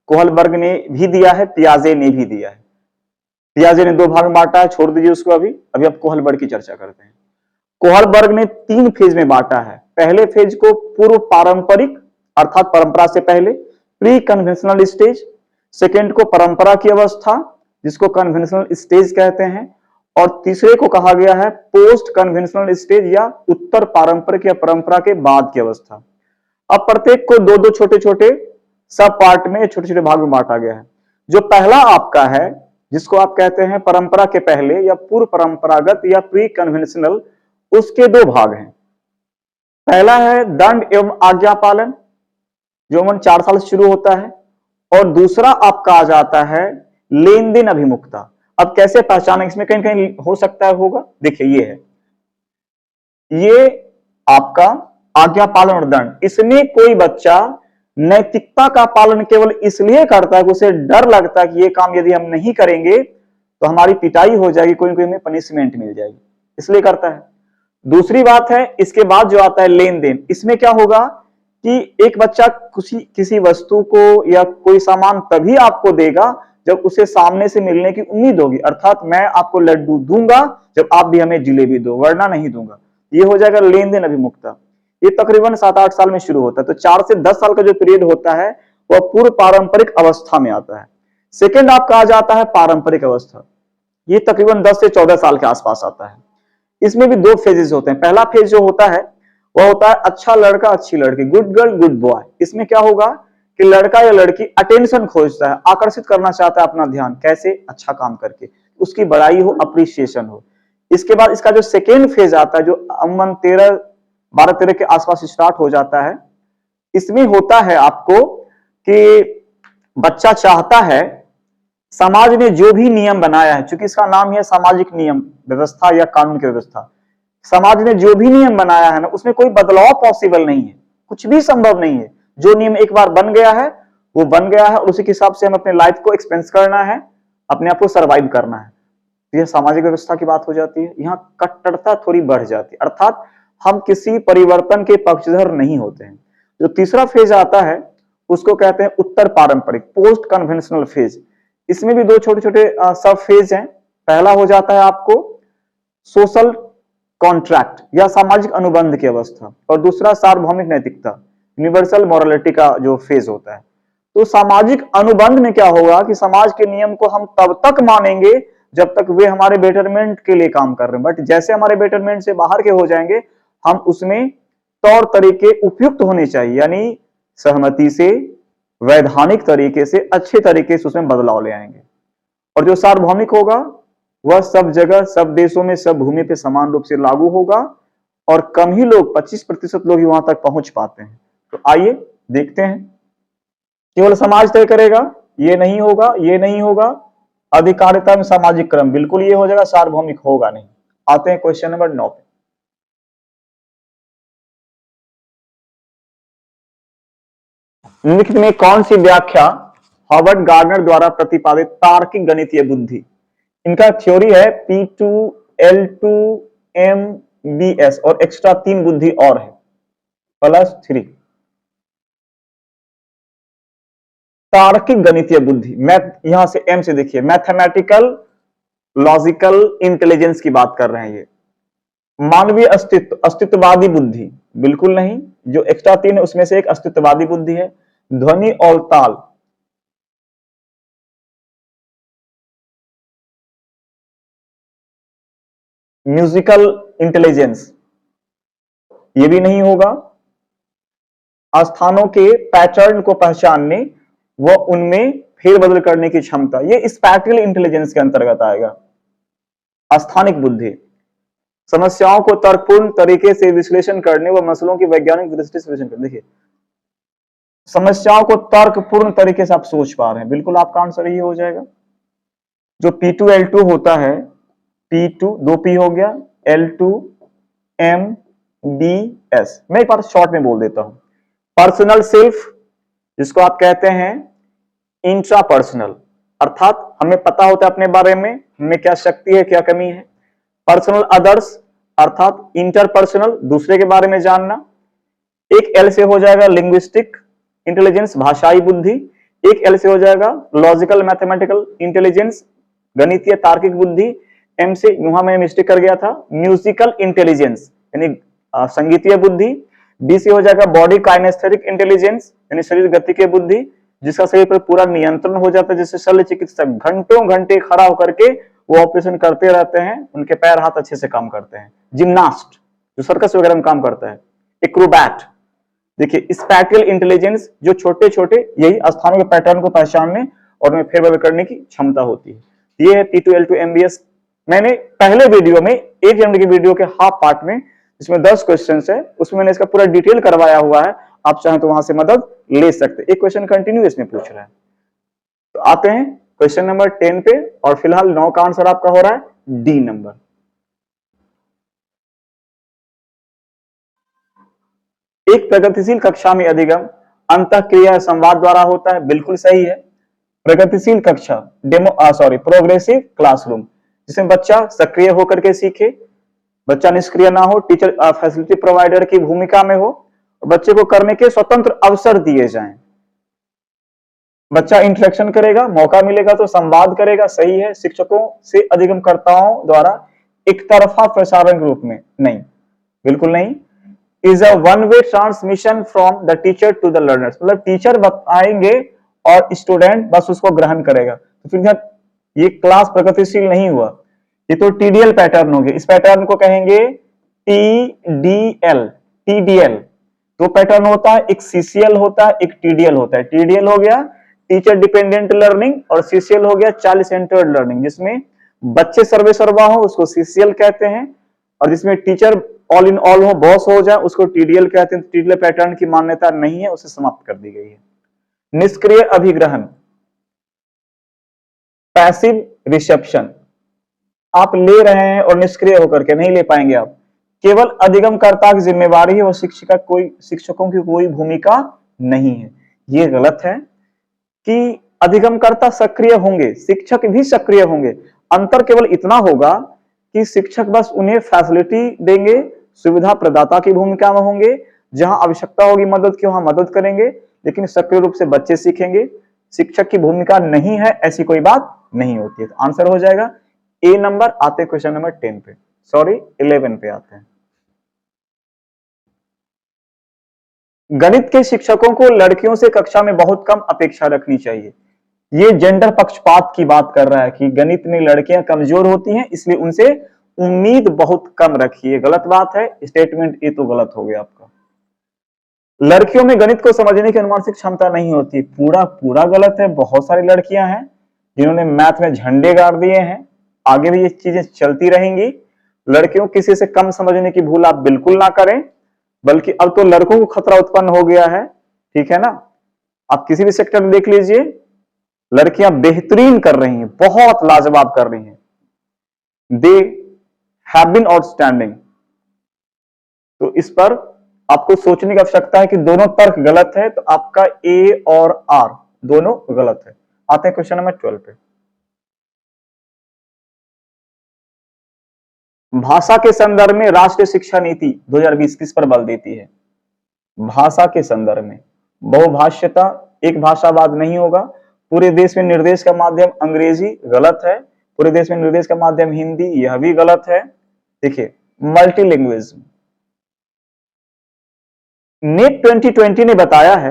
कोहलबर्ग ने भी दिया है, पियाजे ने भी दिया है। पियाजे ने 2 भाग में बांटा है, छोड़ दीजिए उसको। अभी आप कोहलबर्ग की चर्चा करते हैं। कोहलबर्ग ने 3 फेज में बांटा है। पहले फेज को पूर्व पारंपरिक अर्थात परंपरा से पहले, प्री कन्वेंशनल स्टेज। सेकेंड को परंपरा की अवस्था, जिसको कन्वेंशनल स्टेज कहते हैं। और तीसरे को कहा गया है पोस्ट कन्वेंशनल स्टेज या उत्तर पारंपरिक या परंपरा के बाद की अवस्था। अब प्रत्येक को 2-2 छोटे-छोटे सब पार्ट में, छोटे-छोटे भाग में बांटा गया है। जो पहला आपका है, जिसको आप कहते हैं परंपरा के पहले या पूर्व परंपरागत या प्री कन्वेंशनल, उसके 2 भाग हैं। पहला है दंड एवं आज्ञा पालन, जो उम्र 4 साल से शुरू होता है। और दूसरा आपका आ जाता है लेन देन अभिमुखता। अब कैसे पहचानें, इसमें कहीं कहीं हो सकता है होगा। देखिए, ये है, ये आपका आज्ञा पालन और दंड। इसमें कोई बच्चा नैतिकता का पालन केवल इसलिए करता है कि उसे डर लगता है कि ये काम यदि हम नहीं करेंगे तो हमारी पिटाई हो जाएगी, कोई कोई हमें पनिशमेंट मिल जाएगी, इसलिए करता है। दूसरी बात है, इसके बाद जो आता है लेन देन। इसमें क्या होगा कि एक बच्चा किसी वस्तु को या कोई सामान तभी आपको देगा जब उसे सामने से मिलने की उम्मीद होगी, अर्थात मैं आपको लड्डू दूंगा जब आप भी हमें जिलेबी दो, वरना नहीं दूंगा। ये हो जाएगा लेन देन अभिमुखता। ये तकरीबन 7-8 साल में शुरू होता है। तो 4 से 10 साल का जो पीरियड होता है वह पूर्व पारंपरिक अवस्था में आता है। सेकेंड आपका आ जाता है पारंपरिक अवस्था, ये तकरीबन 10 से 14 साल के आसपास आता है। इसमें भी दो फेजेस होते हैं। पहला फेज जो होता है वह होता है अच्छा लड़का अच्छी लड़की, गुड गर्ल गुड बॉय। इसमें क्या होगा कि लड़का या लड़की अटेंशन खोजता है, आकर्षित करना चाहता है अपना ध्यान, कैसे? अच्छा काम करके, उसकी बड़ाई हो, अप्रिसिएशन हो। इसके बाद इसका जो सेकेंड फेज आता है, जो अमन 12-13 के आसपास स्टार्ट हो जाता है, इसमें होता है आपको कि बच्चा चाहता है समाज ने जो भी नियम बनाया है, चूंकि इसका नाम है सामाजिक नियम व्यवस्था या कानून की व्यवस्था, समाज ने जो भी नियम बनाया है ना, उसमें कोई बदलाव पॉसिबल नहीं है, कुछ भी संभव नहीं है। जो नियम एक बार बन गया है वो बन गया है, और उसी के हिसाब से हम अपने लाइफ को एक्सपेंस करना है, अपने आप को सर्वाइव करना है। तो यह सामाजिक व्यवस्था की बात हो जाती है। यहाँ कट्टरता थोड़ी बढ़ जाती है, अर्थात हम किसी परिवर्तन के पक्षधर नहीं होते हैं। जो तीसरा फेज आता है उसको कहते हैं उत्तर पारंपरिक, पोस्ट कन्वेंशनल फेज। इसमें भी दो छोटे छोटे सब फेज हैं। पहला हो जाता है आपको सोशल कॉन्ट्रैक्ट या सामाजिक अनुबंध की अवस्था, और दूसरा सार्वभौमिक नैतिकता, यूनिवर्सल मॉरलिटी का जो फेज होता है। तो सामाजिक अनुबंध में क्या होगा कि समाज के नियम को हम तब तक मानेंगे जब तक वे हमारे बेटरमेंट के लिए काम कर रहे हैं, बट जैसे हमारे बेटरमेंट से बाहर के हो जाएंगे, हम उसमें तौर तरीके उपयुक्त होने चाहिए, यानी सहमति से, वैधानिक तरीके से, अच्छे तरीके से उसमें बदलाव ले आएंगे। और जो सार्वभौमिक होगा वह सब जगह, सब देशों में, सब भूमि पे समान रूप से लागू होगा, और कम ही लोग, 25% लोग ही वहां तक पहुंच पाते हैं। तो आइए देखते हैं। केवल समाज तय करेगा, ये नहीं होगा, ये नहीं होगा। अधिकारिता में सामाजिक क्रम, बिल्कुल ये हो जाएगा, सार्वभौमिक होगा नहीं। आते हैं क्वेश्चन नंबर 9 पे। निम्नलिखित में कौन सी व्याख्या हॉवर्ड गार्डनर द्वारा प्रतिपादित तार्किक गणितीय बुद्धि? इनका थ्योरी है P2L2MBS, और एक्स्ट्रा 3 बुद्धि और है, +3। तार्किक गणितीय बुद्धि, मैथ, यहां से एम से देखिए, मैथमेटिकल लॉजिकल इंटेलिजेंस की बात कर रहे हैं ये। मानवीय अस्तित्व, अस्तित्ववादी बुद्धि, बिल्कुल नहीं। जो एक्स्ट्रा 3 है उसमें से एक अस्तित्ववादी बुद्धि है। ध्वनि और ताल, म्यूजिकल इंटेलिजेंस, ये भी नहीं होगा। स्थानों के पैटर्न को पहचानने व उनमें फेरबदल करने की क्षमता, ये स्पैटियल इंटेलिजेंस के अंतर्गत आएगा। स्थानिक बुद्धि, समस्याओं को तर्कपूर्ण तरीके से विश्लेषण करने व मसलों की वैज्ञानिक दृष्टि से विश्लेषण करने। देखिए, समस्याओं को तर्कपूर्ण तरीके से आप सोच पा रहे हैं, बिल्कुल आपका आंसर ये हो जाएगा। जो P2L2 होता है, P2 2 P हो गया, L2MBS, मैं एक बार शॉर्ट में बोल देता हूं। पर्सनल सेल्फ, जिसको आप कहते हैं इंट्रापर्सनल, अर्थात हमें पता होता है अपने बारे में, हमें क्या शक्ति है, क्या कमी है। पर्सनल अदर्स, अर्थात इंटरपर्सनल, दूसरे के बारे में जानना। एक एल से हो जाएगा लिंग्विस्टिक इंटेलिजेंस, भाषाई बुद्धि। एक एल से हो जाएगा लॉजिकल मैथमेटिकल इंटेलिजेंस, गणितीय तार्किक बुद्धि। एम से यहां मैं मिस्टेक कर गया था, म्यूजिकल इंटेलिजेंस यानी संगीतीय बुद्धि। बी से हो जाएगा बॉडी काइनेस्थेटिक इंटेलिजेंस यानी शरीर गति की बुद्धि, जिसका शरीर पर पूरा नियंत्रण हो जाता है, जिससे शल्य चिकित्सक घंटों घंटे खड़ा होकर के वो ऑपरेशन करते रहते हैं, उनके पैर हाथ अच्छे से काम करते हैं। जिम्नास्ट, जो सर्कस वगैरह में काम करता है। एक्रोबैट, देखिए स्पैटियल इंटेलिजेंस, जो छोटे छोटे यही स्थानों के पैटर्न को पहचानने और उन्हें फेरबदल करने की क्षमता होती है। ये है P2L2MBS। मैंने पहले वीडियो में, 1 जनवरी की वीडियो के हाफ पार्ट में, जिसमें 10 क्वेश्चन है, उसमें मैंने इसका पूरा डिटेल करवाया हुआ है, आप चाहें तो वहां से मदद ले सकते। एक क्वेश्चन कंटिन्यू इसमें पूछ रहा है। तो आते हैं क्वेश्चन नंबर 10 पे, और फिलहाल 9 का आंसर आपका हो रहा है डी नंबर। एक प्रगतिशील कक्षा में अधिगम अंतःक्रिया संवाद द्वारा होता है, बिल्कुल सही है। प्रगतिशील कक्षा, प्रोग्रेसिव क्लासरूम, जिसमें बच्चा सक्रिय होकर के सीखे, बच्चा निष्क्रिय ना हो, टीचर फैसिलिटी प्रोवाइडर की भूमिका में हो, बच्चे को करने के स्वतंत्र अवसर दिए जाएं। बच्चा इंटरेक्शन करेगा, मौका मिलेगा तो संवाद करेगा, सही है। शिक्षकों से अधिगमकर्ताओं द्वारा एक तरफा प्रसारण के रूप में नहीं, बिल्कुल नहीं। Is a one way transmission from the teacher to the learners, मतलब टीचर बताएंगे और स्टूडेंट बस उसको ग्रहण करेगा, तो फिर ये क्लास प्रगतिशील नहीं हुआ। ये तो टीडीएल पैटर्न हो गया। इस पैटर्न को कहेंगे टीडीएल। टीडीएल दो पैटर्न होता है, एक सीसीएल होता है, एक टीडीएल होता है। टीडीएल हो गया टीचर डिपेंडेंट लर्निंग और सीसीएल हो गया चाइल्ड सेंटर्ड लर्निंग, जिसमें बच्चे सर्वे सर्वा हो उसको सीसीएल कहते हैं, और जिसमें टीचर ऑल इन ऑल हो, बॉस हो जाए, उसको टीडीएल कहते हैं। टीडीएल पैटर्न की मान्यता नहीं है, उसे समाप्त कर दी गई है। निष्क्रिय अभिग्रहण, पैसिव रिसेप्शन, आप ले रहे हैं और निष्क्रिय होकर के नहीं ले पाएंगे आप, केवल अधिगमकर्ता की जिम्मेवारी है, वो शिक्षकों की कोई भूमिका नहीं है। ये गलत है कि अधिगमकर्ता सक्रिय होंगे, शिक्षक भी सक्रिय होंगे। अंतर केवल इतना होगा कि शिक्षक बस उन्हें फैसिलिटी देंगे, सुविधा प्रदाता की भूमिका में होंगे, जहां आवश्यकता होगी मदद की वहां मदद करेंगे, लेकिन सक्रिय रूप से बच्चे सीखेंगे। शिक्षक की भूमिका नहीं है ऐसी कोई बात नहीं होती है। तो आंसर हो जाएगा ए नंबर। आते हैं क्वेश्चन नंबर 10 पे, सॉरी 11 पे आते हैं। गणित के शिक्षकों को लड़कियों से कक्षा में बहुत कम अपेक्षा रखनी चाहिए। ये जेंडर पक्षपात की बात कर रहा है कि गणित में लड़कियां कमजोर होती हैं, इसलिए उनसे उम्मीद बहुत कम रखिए। गलत बात है, स्टेटमेंट ए तो गलत हो गया आपका। लड़कियों में गणित को समझने की अनुमानित क्षमता नहीं होती, पूरा पूरा गलत है। बहुत सारी लड़कियां हैं जिन्होंने मैथ में झंडे गाड़ दिए हैं, आगे भी ये चीजें चलती रहेंगी। लड़कियों किसी से कम समझने की भूल आप बिल्कुल ना करें, बल्कि अब तो लड़कों को खतरा उत्पन्न हो गया है, ठीक है ना। आप किसी भी सेक्टर में देख लीजिए, लड़कियां बेहतरीन कर रही हैं, बहुत लाजवाब कर रही हैं। They have been outstanding. तो इस पर आपको सोचने की आवश्यकता है कि दोनों तर्क गलत है, तो आपका ए और आर दोनों गलत है। आते हैं क्वेश्चन नंबर 12 पे। भाषा के संदर्भ में राष्ट्रीय शिक्षा नीति 2020 किस पर बल देती है? भाषा के संदर्भ में बहुभाषिता, एक भाषावाद नहीं होगा। पूरे देश में निर्देश का माध्यम अंग्रेजी, गलत है। पूरे देश में निर्देश का माध्यम हिंदी, यह भी गलत है। देखिए, मल्टीलिंग्विज्म। नेट 2020 ने बताया है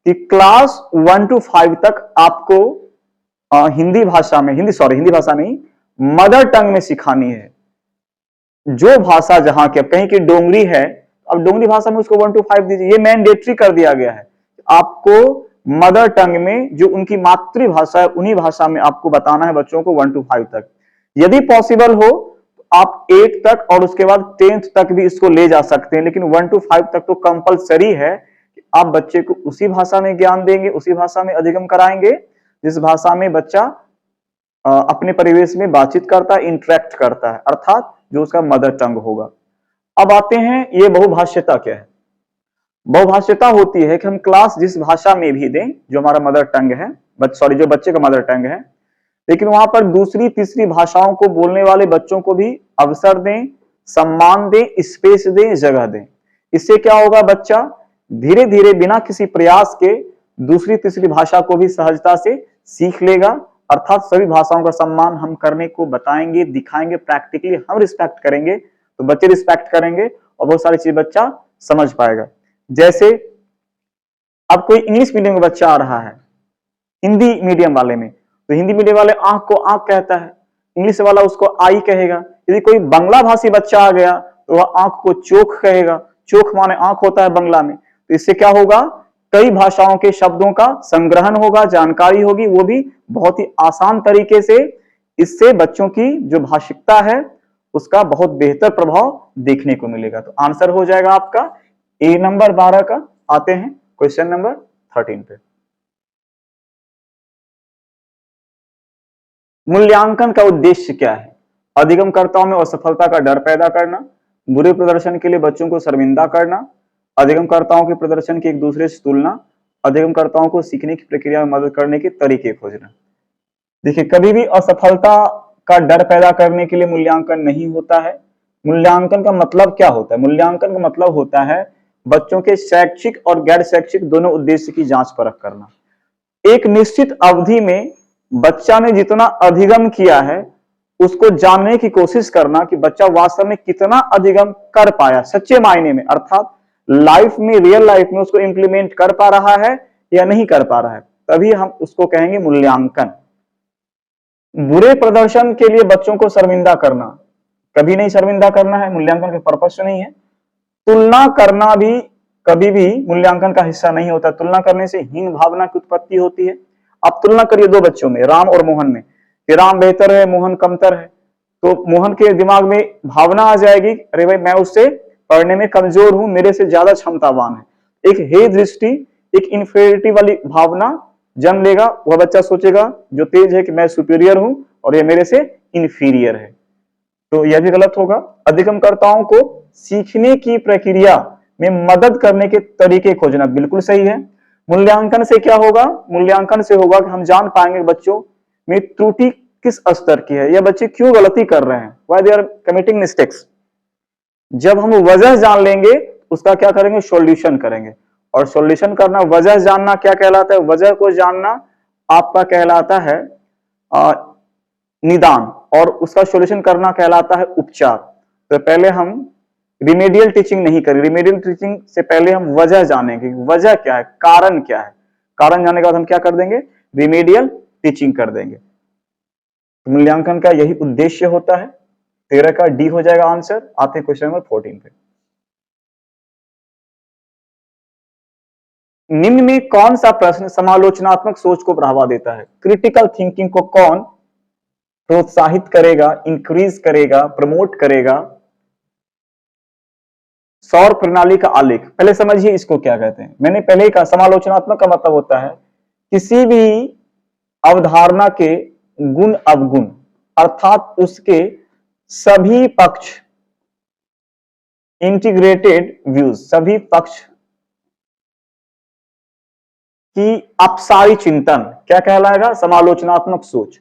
कि क्लास 1 to 5 तक आपको हिंदी भाषा नहीं, मदर टंग में सिखानी है। जो भाषा जहां की, अब कहीं की डोंगरी है, अब डोंगरी भाषा में उसको 1 to 5 दीजिए। ये मैंडेटरी कर दिया गया है। आपको मदर टंग में, जो उनकी मातृभाषा है, उन्हीं भाषा में आपको बताना है बच्चों को 1 to 5 तक। यदि पॉसिबल हो आप 8 तक और उसके बाद 10th तक भी इसको ले जा सकते हैं, लेकिन 1 to 5 तक तो कंपलसरी है कि आप बच्चे को उसी भाषा में ज्ञान देंगे, उसी भाषा में अधिगम कराएंगे जिस भाषा में बच्चा अपने परिवेश में बातचीत करता है, इंटरेक्ट करता है, अर्थात जो उसका मदर टंग होगा। अब आते हैं, ये बहुभाषिता क्या है? बहुभाषिता होती है कि हम क्लास जिस भाषा में भी दें, जो हमारा मदर टंग है, जो बच्चे का मदर टंग है, लेकिन वहां पर दूसरी तीसरी भाषाओं को बोलने वाले बच्चों को भी अवसर दें, सम्मान दें, स्पेस दें, जगह दें। इससे क्या होगा, बच्चा धीरे धीरे बिना किसी प्रयास के दूसरी तीसरी भाषा को भी सहजता से सीख लेगा। अर्थात सभी भाषाओं का सम्मान हम करने को बताएंगे, दिखाएंगे, प्रैक्टिकली हम रिस्पेक्ट करेंगे तो बच्चे रिस्पेक्ट करेंगे और बहुत सारी चीज बच्चा समझ पाएगा। जैसे अब कोई इंग्लिश मीडियम का बच्चा आ रहा है हिंदी मीडियम वाले में, तो हिंदी मीडियम वाले आंख को आंख कहता है, इंग्लिश वाला उसको आई कहेगा। यदि कोई बांग्ला भाषी बच्चा आ गया तो वह आंख को चोख कहेगा। चोख माने आंख होता है बांग्ला में। तो इससे क्या होगा, कई भाषाओं के शब्दों का संग्रहण होगा, जानकारी होगी, वो भी बहुत ही आसान तरीके से। इससे बच्चों की जो भाषिकता है उसका बहुत बेहतर प्रभाव देखने को मिलेगा। तो आंसर हो जाएगा आपका ए नंबर 12 का। आते हैं क्वेश्चन नंबर 13 पे। मूल्यांकन का उद्देश्य क्या है? अधिगमकर्ताओं में असफलता का डर पैदा करना, बुरे प्रदर्शन के लिए बच्चों को शर्मिंदा करना, अधिगमकर्ताओं के प्रदर्शन की एक दूसरे से तुलना, अधिगमकर्ताओं को सीखने की प्रक्रिया में मदद करने के तरीके खोजना। देखिए, कभी भी असफलता का डर पैदा करने के लिए मूल्यांकन नहीं होता है। मूल्यांकन का मतलब क्या होता है? मूल्यांकन का मतलब होता है बच्चों के शैक्षिक और गैर शैक्षिक दोनों उद्देश्य की जांच परख करना। एक निश्चित अवधि में बच्चा ने जितना अधिगम किया है उसको जानने की कोशिश करना कि बच्चा वास्तव में कितना अधिगम कर पाया सच्चे मायने में, अर्थात लाइफ में, रियल लाइफ में उसको इंप्लीमेंट कर पा रहा है या नहीं कर पा रहा है। तभी हम उसको कहेंगे मूल्यांकन। बुरे प्रदर्शन के लिए बच्चों को शर्मिंदा करना, कभी नहीं शर्मिंदा करना है, मूल्यांकन का पर्पस नहीं है। तुलना करना भी कभी भी मूल्यांकन का हिस्सा नहीं होता। तुलना करने से हीन भावना की उत्पत्ति होती है। आप तुलना करिए दो बच्चों में, राम और मोहन में, कि राम बेहतर है, मोहन कमतर है, तो मोहन के दिमाग में भावना आ जाएगी, अरे भाई मैं उससे पढ़ने में कमजोर हूं, मेरे से ज्यादा क्षमतावान है। एक हे दृष्टि, एक इंफीरियरिटी वाली भावना जन्म लेगा। वह बच्चा सोचेगा जो तेज है कि मैं सुपीरियर हूं और ये मेरे से इंफीरियर है। तो यह भी गलत होगा। अधिगमकर्ताओं को सीखने की प्रक्रिया में मदद करने के तरीके खोजना बिल्कुल सही है। मूल्यांकन से क्या होगा? मूल्यांकन से होगा कि हम जान पाएंगे बच्चों में त्रुटि किस स्तर की है, या बच्चे क्यों गलती कर रहे हैं, why they are committing mistakes. जब हम वजह जान लेंगे उसका क्या करेंगे? सॉल्यूशन करेंगे। और सॉल्यूशन करना, वजह जानना क्या कहलाता है? वजह को जानना आपका कहलाता है निदान, और उसका सॉल्यूशन करना कहलाता है उपचार। तो पहले हम रिमेडियल टीचिंग नहीं करें। रिमेडियल टीचिंग से पहले हम वजह जानेंगे, वजह क्या है, कारण क्या है। कारण जानने के बाद हम क्या कर देंगे? रिमेडियल टीचिंग कर देंगे। मूल्यांकन का यही उद्देश्य होता है। 13 का डी हो जाएगा आंसर। आते हैं क्वेश्चन नंबर 14 पे। निम्न में कौन सा प्रश्न समालोचनात्मक सोच को बढ़ावा देता है? क्रिटिकल थिंकिंग को कौन प्रोत्साहित करेगा, इंक्रीज करेगा, प्रमोट करेगा? सौर प्रणाली का आलेख, पहले समझिए इसको क्या कहते हैं। मैंने पहले ही कहा समालोचनात्मक का मतलब होता है किसी भी अवधारणा के गुण अवगुण, अर्थात उसके सभी पक्ष, इंटीग्रेटेड व्यूज, सभी पक्ष की अपसारी चिंतन क्या कहलाएगा? समालोचनात्मक सोच।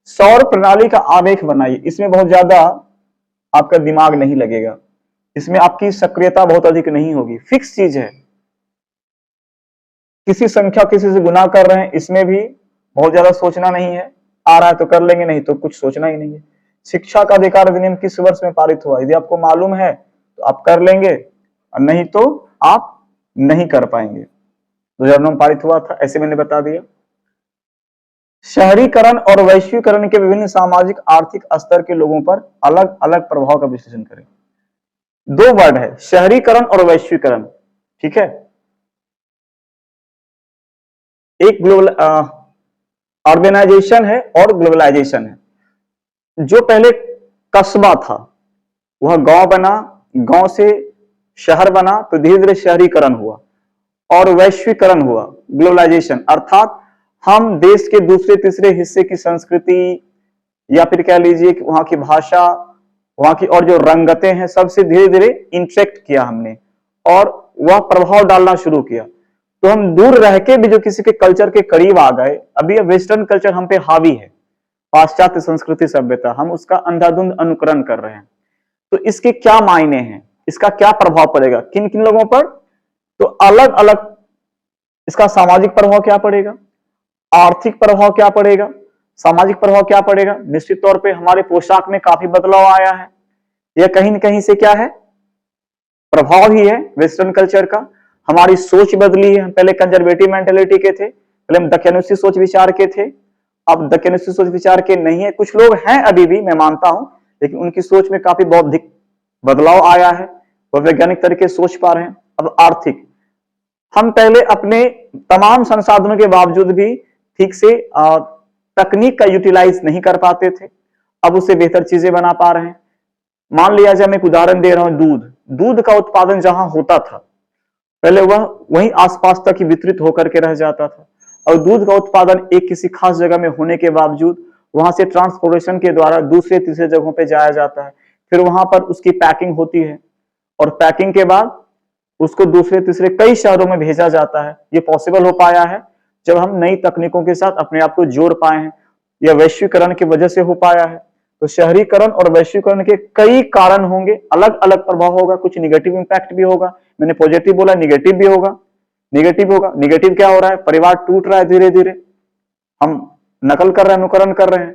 सौर प्रणाली का आलेख बनाइए। इसमें बहुत ज्यादा आपका दिमाग नहीं लगेगा, इसमें आपकी सक्रियता बहुत अधिक नहीं होगी, फिक्स चीज है। किसी संख्या किसी से गुना कर रहे हैं, इसमें भी बहुत ज्यादा सोचना नहीं है। आ रहा है तो कर लेंगे, नहीं तो कुछ सोचना ही नहीं है। शिक्षा का अधिकार अधिनियम किस वर्ष में पारित हुआ? यदि आपको मालूम है तो आप कर लेंगे, और नहीं तो आप नहीं कर पाएंगे। 2009 में पारित हुआ था, ऐसे मैंने बता दिया। शहरीकरण और वैश्वीकरण के विभिन्न सामाजिक आर्थिक स्तर के लोगों पर अलग अलग प्रभाव का विश्लेषण करें। दो वर्ड है, शहरीकरण और वैश्वीकरण, ठीक है। एक ग्लोबल अर्बनाइजेशन है और ग्लोबलाइजेशन है। जो पहले कस्बा था वह गांव बना, गांव से शहर बना, तो धीरे धीरे शहरीकरण हुआ और वैश्वीकरण हुआ, ग्लोबलाइजेशन। अर्थात हम देश के दूसरे तीसरे हिस्से की संस्कृति, या फिर कह लीजिए कि वहां की भाषा, वहां की और जो रंगतें हैं, सबसे धीरे धीरे इंटरेक्ट किया हमने और वह प्रभाव डालना शुरू किया। तो हम दूर रह के भी जो किसी के कल्चर के करीब आ गए। अभी वेस्टर्न कल्चर हम पे हावी है, पाश्चात्य संस्कृति सभ्यता, हम उसका अंधाधुंध अनुकरण कर रहे हैं। तो इसके क्या मायने हैं, इसका क्या प्रभाव पड़ेगा किन किन लोगों पर? तो अलग अलग इसका सामाजिक प्रभाव क्या पड़ेगा, आर्थिक प्रभाव क्या पड़ेगा। सामाजिक प्रभाव क्या पड़ेगा? निश्चित तौर पे हमारे पोशाक में काफी बदलाव आया है। यह कहीं न कहीं से क्या है? प्रभाव ही है वेस्टर्न कल्चर का। हमारी सोच बदली है। हम पहले कंजर्वेटिव मेंटेलिटी के थे, पहले हम दकियानुसी सोच विचार के थे, अब दकियानुसी सोच विचार के नहीं है। कुछ लोग हैं अभी भी, मैं मानता हूं, लेकिन उनकी सोच में काफी बौद्धिक बदलाव आया है, वह वैज्ञानिक तरीके से सोच पा रहे हैं। अब आर्थिक, हम पहले अपने तमाम संसाधनों के बावजूद भी ठीक से तकनीक का यूटिलाइज नहीं कर पाते थे, अब उससे बेहतर चीजें बना पा रहे हैं। मान लिया जाए, मैं एक उदाहरण दे रहा हूं, दूध का उत्पादन जहां होता था पहले वह वहीं आसपास तक ही वितरित होकर के रह जाता था, और दूध का उत्पादन एक किसी खास जगह में होने के बावजूद वहां से ट्रांसपोर्टेशन के द्वारा दूसरे तीसरे जगहों पे जाया जाता है, फिर वहां पर उसकी पैकिंग होती है और पैकिंग के बाद उसको दूसरे तीसरे कई शहरों में भेजा जाता है। ये पॉसिबल हो पाया है जब हम नई तकनीकों के साथ अपने आप को जोड़ पाए हैं, यह वैश्वीकरण की वजह से हो पाया है। तो शहरीकरण और वैश्वीकरण के कई कारण होंगे, अलग अलग प्रभाव होगा, कुछ निगेटिव इंपैक्ट भी होगा। मैंने पॉजिटिव बोला, निगेटिव भी होगा। निगेटिव होगा, निगेटिव क्या हो रहा है? परिवार टूट रहा है धीरे धीरे, हम नकल कर रहे हैं, अनुकरण कर रहे हैं,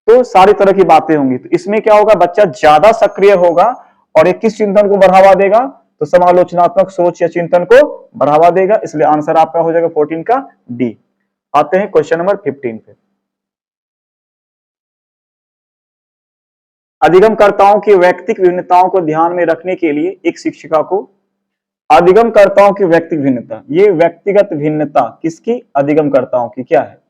तो सारी तरह की बातें होंगी। तो इसमें क्या होगा? बच्चा ज्यादा सक्रिय होगा और ये किस चिंतन को बढ़ावा देगा? तो समालोचनात्मक सोच या चिंतन को बढ़ावा देगा। इसलिए आंसर आपका हो जाएगा 14 का डी। आते हैं क्वेश्चन नंबर 15 पे। अधिगमकर्ताओं की व्यक्तिगत भिन्नताओं को ध्यान में रखने के लिए एक शिक्षिका को अधिगमकर्ताओं की व्यक्तिगत भिन्नता, ये व्यक्तिगत भिन्नता किसकी? अधिगमकर्ताओं की। क्या है?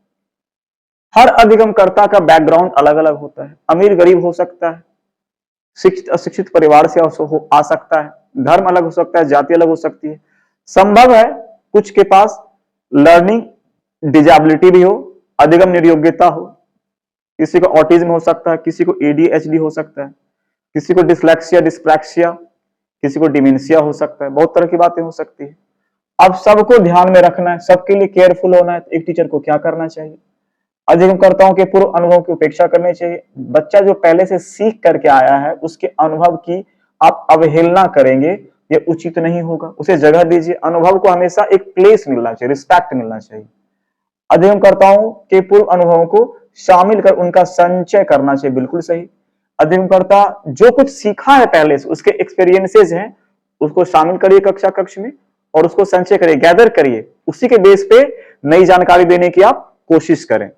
हर अधिगमकर्ता का बैकग्राउंड अलग अलग होता है, अमीर गरीब हो सकता है, शिक्षित अशिक्षित परिवार से आ सकता है, धर्म अलग हो सकता है, जाति अलग हो सकती है। संभव है कुछ के पास लर्निंग डिजेबिलिटी भी हो, अधिगम निर्योग्यता हो, किसी को ऑटिज्म हो सकता है, किसी को एडीएचडी हो सकता है, किसी को डिसलेक्सिया डिस्प्रैक्सिया, किसी को डिमेंशिया हो सकता है, बहुत तरह की बातें हो सकती है। अब सबको ध्यान में रखना है, सबके लिए केयरफुल होना है। तो एक टीचर को क्या करना चाहिए? अधिगमकर्ताओं के पूर्व अनुभव की उपेक्षा करनी चाहिए। बच्चा जो पहले से सीख करके आया है उसके अनुभव की आप अवहेलना करेंगे, ये उचित नहीं होगा। उसे जगह दीजिए, अनुभव को हमेशा एक प्लेस मिलना चाहिए, रिस्पेक्ट मिलना चाहिए। अधिगमकर्ताओं के पूर्व अनुभवों को शामिल कर उनका संचय करना चाहिए, बिल्कुल सही। अधिगमकर्ता जो कुछ सीखा है पहले से, उसके एक्सपीरियंसेस हैं, उसको शामिल करिए कक्षा कक्ष में और उसको संचय करिए, गैदर करिए। उसी के बेस पे नई जानकारी देने की आप कोशिश करें।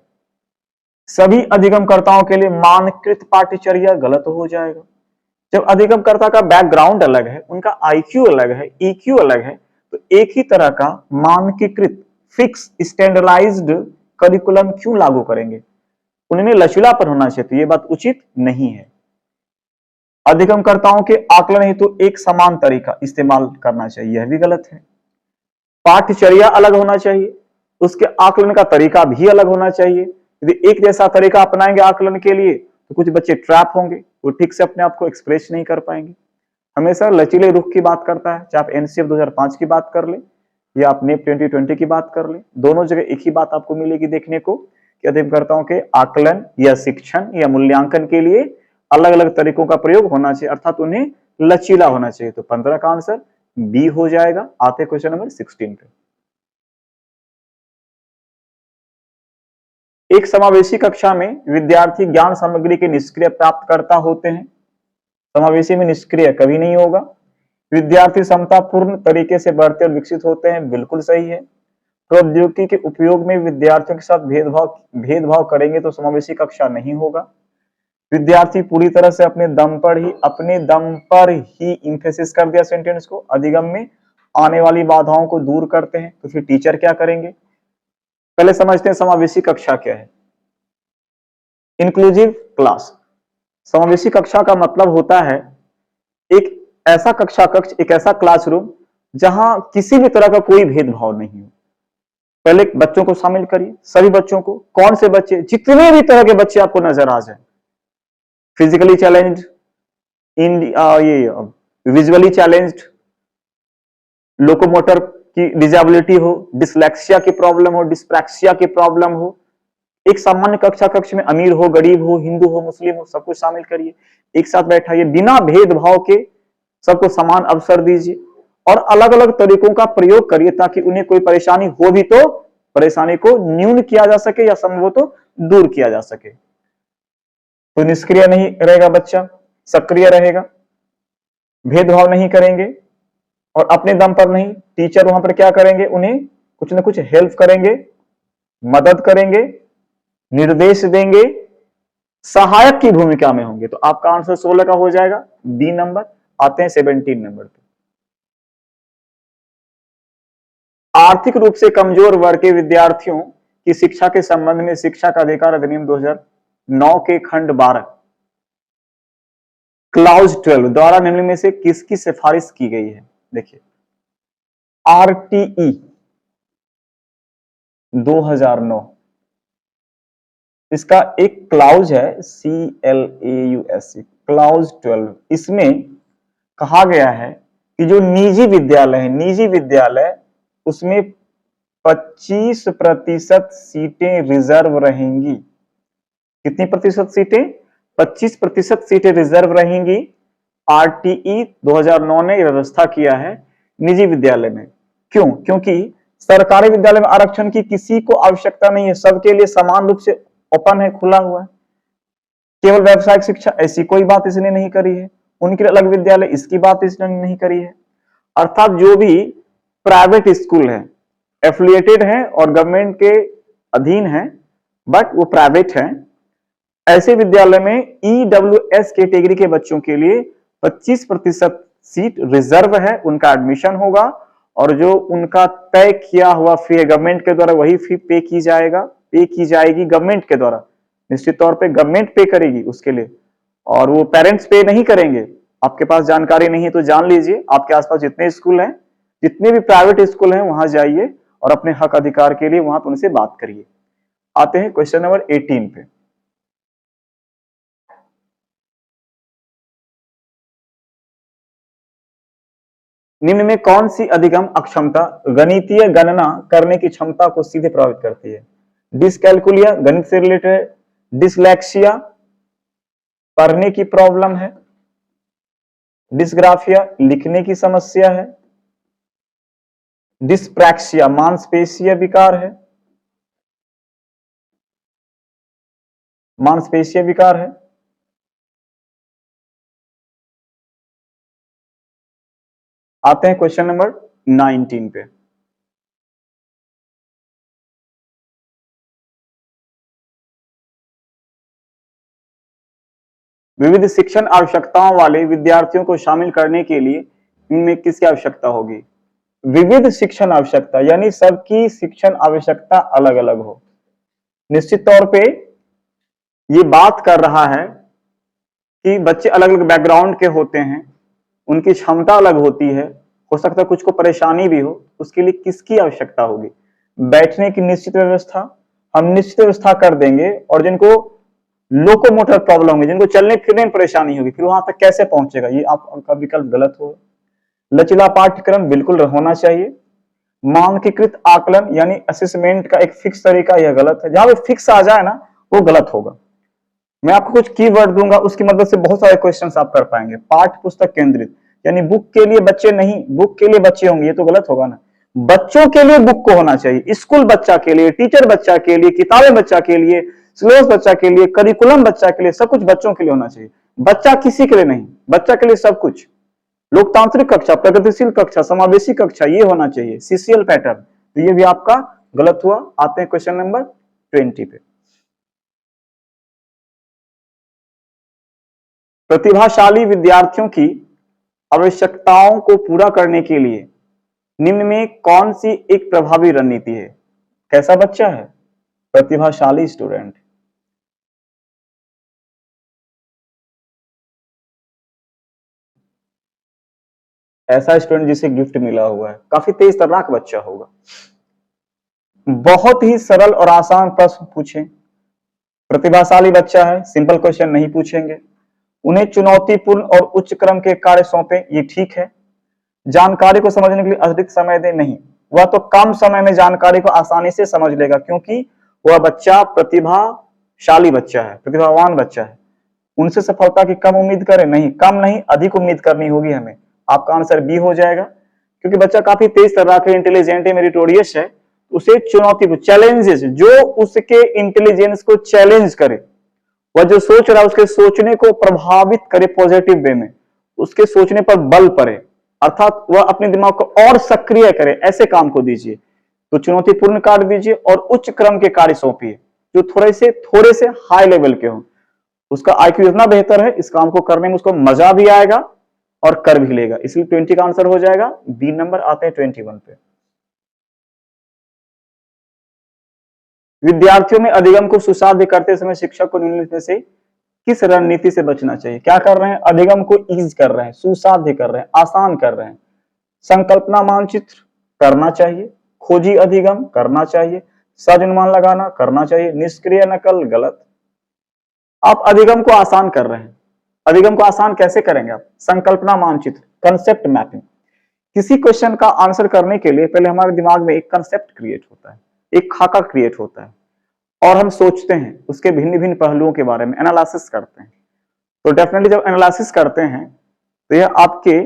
सभी अधिगमकर्ताओं के लिए मानकृत पाठ्यचर्या गलत हो जाएगा। जब अधिगमकर्ता का बैकग्राउंड अलग है, उनका आईक्यू अलग है, ईक्यू अलग है, तो एक ही तरह का मानकीकृत फिक्स स्टैंडर्डाइज्ड करिकुलम क्यों लागू करेंगे? उनमें लचीलापन होना चाहिए, तो यह बात उचित नहीं है। अधिगमकर्ताओं के आकलन हेतु तो एक समान तरीका इस्तेमाल करना चाहिए, यह भी गलत है। पाठ्यचर्या अलग होना चाहिए, उसके आकलन का तरीका भी अलग होना चाहिए। यदि एक जैसा तरीका अपनाएंगे आकलन के लिए तो कुछ बच्चे ट्रैप होंगे, वो ठीक से अपने आप को एक्सप्रेस नहीं कर पाएंगे। हमेशा लचीले रुख की बात करता है, चाहे आप एनसीएफ 2005 की बात कर ले या आप नेप 2020 की बात कर ले, दोनों जगह एक ही बात आपको मिलेगी देखने को कि अधिगमकर्ताओं के आकलन या शिक्षण या मूल्यांकन के लिए अलग अलग तरीकों का प्रयोग होना चाहिए, अर्थात उन्हें लचीला होना चाहिए। तो 15 का आंसर बी हो जाएगा। आते क्वेश्चन नंबर 16 पे। एक समावेशी कक्षा में विद्यार्थी ज्ञान सामग्री के निष्क्रिय प्राप्तकर्ता होते हैं। समावेशी में निष्क्रिय कभी नहीं होगा। विद्यार्थी समतापूर्ण तरीके से बढ़ते और विकसित होते हैं, बिल्कुल सही है। प्रौद्योगिकी के उपयोग में विद्यार्थियों के साथ भेदभाव करेंगे तो समावेशी कक्षा नहीं होगा। विद्यार्थी पूरी तरह से अपने दम पर ही इंफेसिस कर दिया सेंटेंस को, अधिगम में आने वाली बाधाओं को दूर करते हैं, तो फिर टीचर क्या करेंगे? पहले समझते हैं समावेशी कक्षा क्या है। इंक्लूसिव क्लास, समावेशी कक्षा का मतलब होता है एक ऐसा कक्षा कक्ष, एक ऐसा क्लासरूम जहां किसी भी तरह का कोई भेदभाव नहीं हो। पहले बच्चों को शामिल करिए, सभी बच्चों को। कौन से बच्चे? जितने भी तरह के बच्चे आपको नजर आ जाए, फिजिकली चैलेंज्ड, ये विजुअली चैलेंज्ड, लोकोमोटर की डिजेबिलिटी हो, डिसलेक्सिया की प्रॉब्लम हो, डिस्प्रैक्सिया की प्रॉब्लम हो। एक सामान्य कक्षा कक्ष में अमीर हो, गरीब हो, हिंदू हो, मुस्लिम हो, सबको शामिल करिए, एक साथ बैठाइए, बिना भेदभाव के सबको समान अवसर दीजिए और अलग अलग तरीकों का प्रयोग करिए ताकि उन्हें कोई परेशानी हो भी तो परेशानी को न्यून किया जा सके या संभव तो दूर किया जा सके। तो निष्क्रिय नहीं रहेगा बच्चा, सक्रिय रहेगा, भेदभाव नहीं करेंगे और अपने दम पर नहीं। टीचर वहां पर क्या करेंगे? उन्हें कुछ ना कुछ हेल्प करेंगे, मदद करेंगे, निर्देश देंगे, सहायक की भूमिका में होंगे। तो आपका आंसर 16 का हो जाएगा, बी नंबर। आते हैं 17 नंबर पे। आर्थिक रूप से कमजोर वर्ग के विद्यार्थियों की शिक्षा के संबंध में शिक्षा का अधिकार अधिनियम 2009 के खंड 12 क्लाउज 12 द्वारा निम्न में से किसकी सिफारिश की गई है? देखिए, आरटीई 2009, इसका एक क्लाउज है CLAUS, क्लाउज 12। इसमें कहा गया है कि जो निजी विद्यालय है, निजी विद्यालय, उसमें 25% सीटें रिजर्व रहेंगी। कितनी प्रतिशत सीटें? 25% सीटें रिजर्व रहेंगी। आरटीई 2009 ने व्यवस्था किया है निजी विद्यालय में। क्यों? क्योंकि सरकारी विद्यालय में आरक्षण की किसी को आवश्यकता नहीं है, सबके लिए समान रूप से ओपन है, खुला हुआ है। केवल व्यावसायिक शिक्षा, ऐसी कोई बात इसने नहीं करी है। उनके अलग विद्यालय, इसकी बात इसने नहीं करी है। अर्थात जो भी प्राइवेट स्कूल है, एफिलिएटेड है और गवर्नमेंट के अधीन है बट वो प्राइवेट है, ऐसे विद्यालय में EWS कैटेगरी के बच्चों के लिए 25% सीट रिजर्व है, उनका एडमिशन होगा और जो उनका तय किया हुआ फी है गवर्नमेंट के द्वारा वही फी पे की जाएगी गवर्नमेंट के द्वारा, निश्चित तौर पे गवर्नमेंट पे करेगी उसके लिए, और वो पेरेंट्स पे नहीं करेंगे। आपके पास जानकारी नहीं है तो जान लीजिए, आपके आसपास जितने स्कूल हैं, जितने भी प्राइवेट स्कूल हैं वहां जाइए और अपने हक अधिकार के लिए वहां पर उनसे बात करिए। आते हैं क्वेश्चन नंबर 18 पे। निम्न में कौन सी अधिगम अक्षमता गणितीय गणना करने की क्षमता को सीधे प्रभावित करती है? डिसकैलकुलिया गणित से रिलेटेड, डिसलेक्सिया पढ़ने की प्रॉब्लम है, डिस्ग्राफिया लिखने की समस्या है, डिस्प्रैक्सिया मांसपेशीय विकार है, मांसपेशीय विकार है। आते हैं क्वेश्चन नंबर 19 पे। विविध शिक्षण आवश्यकताओं वाले विद्यार्थियों को शामिल करने के लिए इनमें किसकी आवश्यकता होगी? विविध शिक्षण आवश्यकता यानी सबकी शिक्षण आवश्यकता अलग अलग हो। निश्चित तौर पे ये बात कर रहा है कि बच्चे अलग अलग बैकग्राउंड के होते हैं, उनकी क्षमता अलग होती है, हो सकता है कुछ को परेशानी भी हो, उसके लिए किसकी आवश्यकता होगी? बैठने की निश्चित व्यवस्था हम निश्चित व्यवस्था कर देंगे, और जिनको लोकोमोटर प्रॉब्लम होगी, जिनको चलने फिरने में परेशानी होगी, फिर वहां तक कैसे पहुंचेगा, ये आपका विकल्प गलत होगा। लचीला पाठ्यक्रम बिल्कुल होना चाहिए। मानकीकृत आकलन यानी असेसमेंट का एक फिक्स तरीका, यह गलत है। जहां भी फिक्स आ जाए ना वो गलत होगा। मैं आपको कुछ कीवर्ड दूंगा, उसकी मदद से बहुत सारे क्वेश्चंस आप कर पाएंगे। पाठ्य पुस्तक केंद्रित यानी बुक के लिए बच्चे नहीं, बुक के लिए बच्चे होंगे, ये तो गलत होगा ना। बच्चों के लिए बुक को होना चाहिए, स्कूल बच्चा के लिए, टीचर बच्चा के लिए, किताबें बच्चा के लिए, सिलेबस बच्चा के लिए, करिकुलम बच्चा के लिए, सब कुछ बच्चों के लिए होना चाहिए। बच्चा किसी के लिए नहीं, बच्चा के लिए सब कुछ। लोकतांत्रिक कक्षा, प्रगतिशील कक्षा, समावेशी कक्षा, ये होना चाहिए, सीसीएल पैटर्न। तो ये भी आपका गलत हुआ। आते हैं क्वेश्चन नंबर 20 पे। प्रतिभाशाली विद्यार्थियों की आवश्यकताओं को पूरा करने के लिए निम्न में कौन सी एक प्रभावी रणनीति है? कैसा बच्चा है? प्रतिभाशाली स्टूडेंट। ऐसा स्टूडेंट जिसे गिफ्ट मिला हुआ है, काफी तेज तर्राक बच्चा होगा। बहुत ही सरल और आसान प्रश्न पूछें। प्रतिभाशाली बच्चा है, सिंपल क्वेश्चन नहीं पूछेंगे। उन्हें चुनौतीपूर्ण और उच्च क्रम के कार्य सौंपे, ये ठीक है। जानकारी को समझने के लिए अधिक समय दे, नहीं, वह तो कम समय में जानकारी को आसानी से समझ लेगा, क्योंकि वह बच्चा प्रतिभाशाली बच्चा है, प्रतिभावान बच्चा है। उनसे सफलता की कम उम्मीद करें, नहीं, कम नहीं अधिक उम्मीद करनी होगी हमें। आपका आंसर बी हो जाएगा, क्योंकि बच्चा काफी तेज तर्राक है, इंटेलिजेंट है, मेरिटोरियस है। उसे चुनौती, चैलेंजेस, जो उसके इंटेलिजेंस को चैलेंज करे, वह जो सोच रहा है उसके सोचने को प्रभावित करे पॉजिटिव वे में, उसके सोचने पर बल पड़े, अर्थात वह अपने दिमाग को और सक्रिय करे, ऐसे काम को दीजिए। तो चुनौतीपूर्ण कार्य दीजिए और उच्च क्रम के कार्य सौंपिए, जो थोड़े से हाई लेवल के हो। उसका आईक्यू इतना बेहतर है, इस काम को करने में उसको मजा भी आएगा और कर भी लेगा, इसलिए 20 का आंसर हो जाएगा बी नंबर। आते हैं 21 पे। विद्यार्थियों में अधिगम को सुसाध्य करते समय शिक्षक को निम्नलिखित में से किस रणनीति से बचना चाहिए? क्या कर रहे हैं? अधिगम को ईज कर रहे हैं, सुसाध्य कर रहे हैं, आसान कर रहे हैं। संकल्पना मानचित्र करना चाहिए, खोजी अधिगम करना चाहिए, सहज अनुमान लगाना करना चाहिए, निष्क्रिय नकल गलत। आप अधिगम को आसान कर रहे हैं। अधिगम को आसान कैसे करेंगे आप? संकल्पना मानचित्र, कंसेप्ट मैपिंग। किसी क्वेश्चन का आंसर करने के लिए पहले हमारे दिमाग में एक कंसेप्ट क्रिएट होता है, एक खाका क्रिएट होता है, और हम सोचते हैं उसके भिन्न भिन्न पहलुओं के बारे में, एनालिसिस करते हैं। तो डेफिनेटली जब एनालिसिस करते हैं तो यह आपके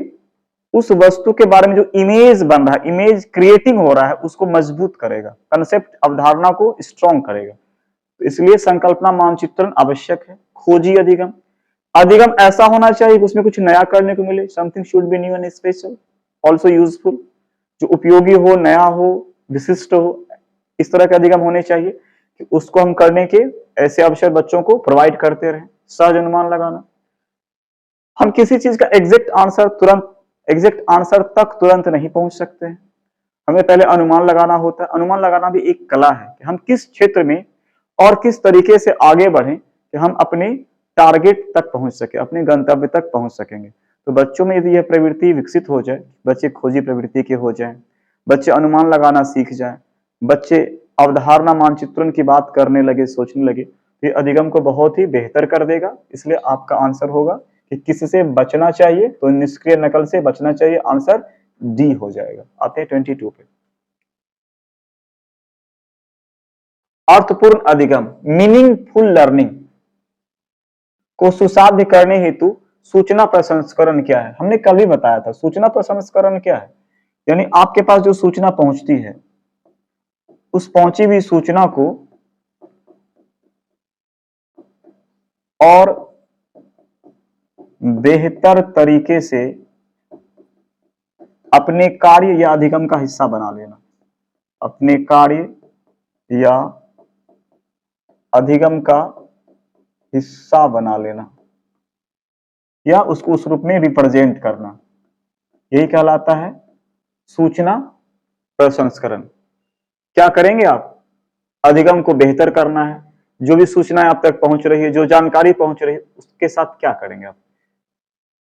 उस वस्तु के बारे में जो इमेज बन रहा है, इमेज क्रिएटिंग हो रहा है, उसको मजबूत करेगा, कंसेप्ट अवधारणा को स्ट्रॉन्ग करेगा। तो इसलिए संकल्पना मानचित्रण आवश्यक है। खोजी अधिगम, अधिगम ऐसा होना चाहिए कि उसमें कुछ नया करने को मिले, something should be new and special, also useful, जो उपयोगी हो, नया हो, विशिष्ट हो, इस तरह के अधिगम होने चाहिए। उसको हम करने के ऐसे अवसर बच्चों को प्रोवाइड करते रहें। सहज अनुमान लगाना, हम किसी चीज का एग्जैक्ट आंसर तक तुरंत नहीं पहुंच सकते हैं, हमें पहले अनुमान लगाना होता है। अनुमान लगाना भी एक कला है कि हम किस क्षेत्र में और किस तरीके से आगे बढ़ें कि हम अपने टारगेट तक पहुंच सके, अपने गंतव्य तक पहुंच सकेंगे। तो बच्चों में यदि यह प्रवृत्ति विकसित हो जाए, बच्चे खोजी प्रवृत्ति के हो जाएं, बच्चे अनुमान लगाना सीख जाएं, बच्चे अवधारणा मानचित्रण की बात करने लगे, सोचने लगे, तो ये अधिगम को बहुत ही बेहतर कर देगा। इसलिए आपका आंसर होगा कि किससे बचना चाहिए, तो निष्क्रिय नकल से बचना चाहिए, आंसर डी हो जाएगा। आते हैं 22 पे। अर्थपूर्ण अधिगम, मीनिंगफुल लर्निंग को सुसाध्य करने हेतु सूचना प्रसंस्करण क्या है? हमने कल भी बताया था सूचना प्रसंस्करण क्या है, यानी आपके पास जो सूचना पहुंचती है उस पहुंची हुई सूचना को और बेहतर तरीके से अपने कार्य या अधिगम का हिस्सा बना लेना, अपने कार्य या अधिगम का हिस्सा बना लेना या उसको उस रूप में रिप्रेजेंट करना, यही कहलाता है सूचना प्रसंस्करण। क्या करेंगे आप? अधिगम को बेहतर करना है, जो भी सूचनाएं आप तक पहुंच रही है, जो जानकारी पहुंच रही है, उसके साथ क्या करेंगे आप?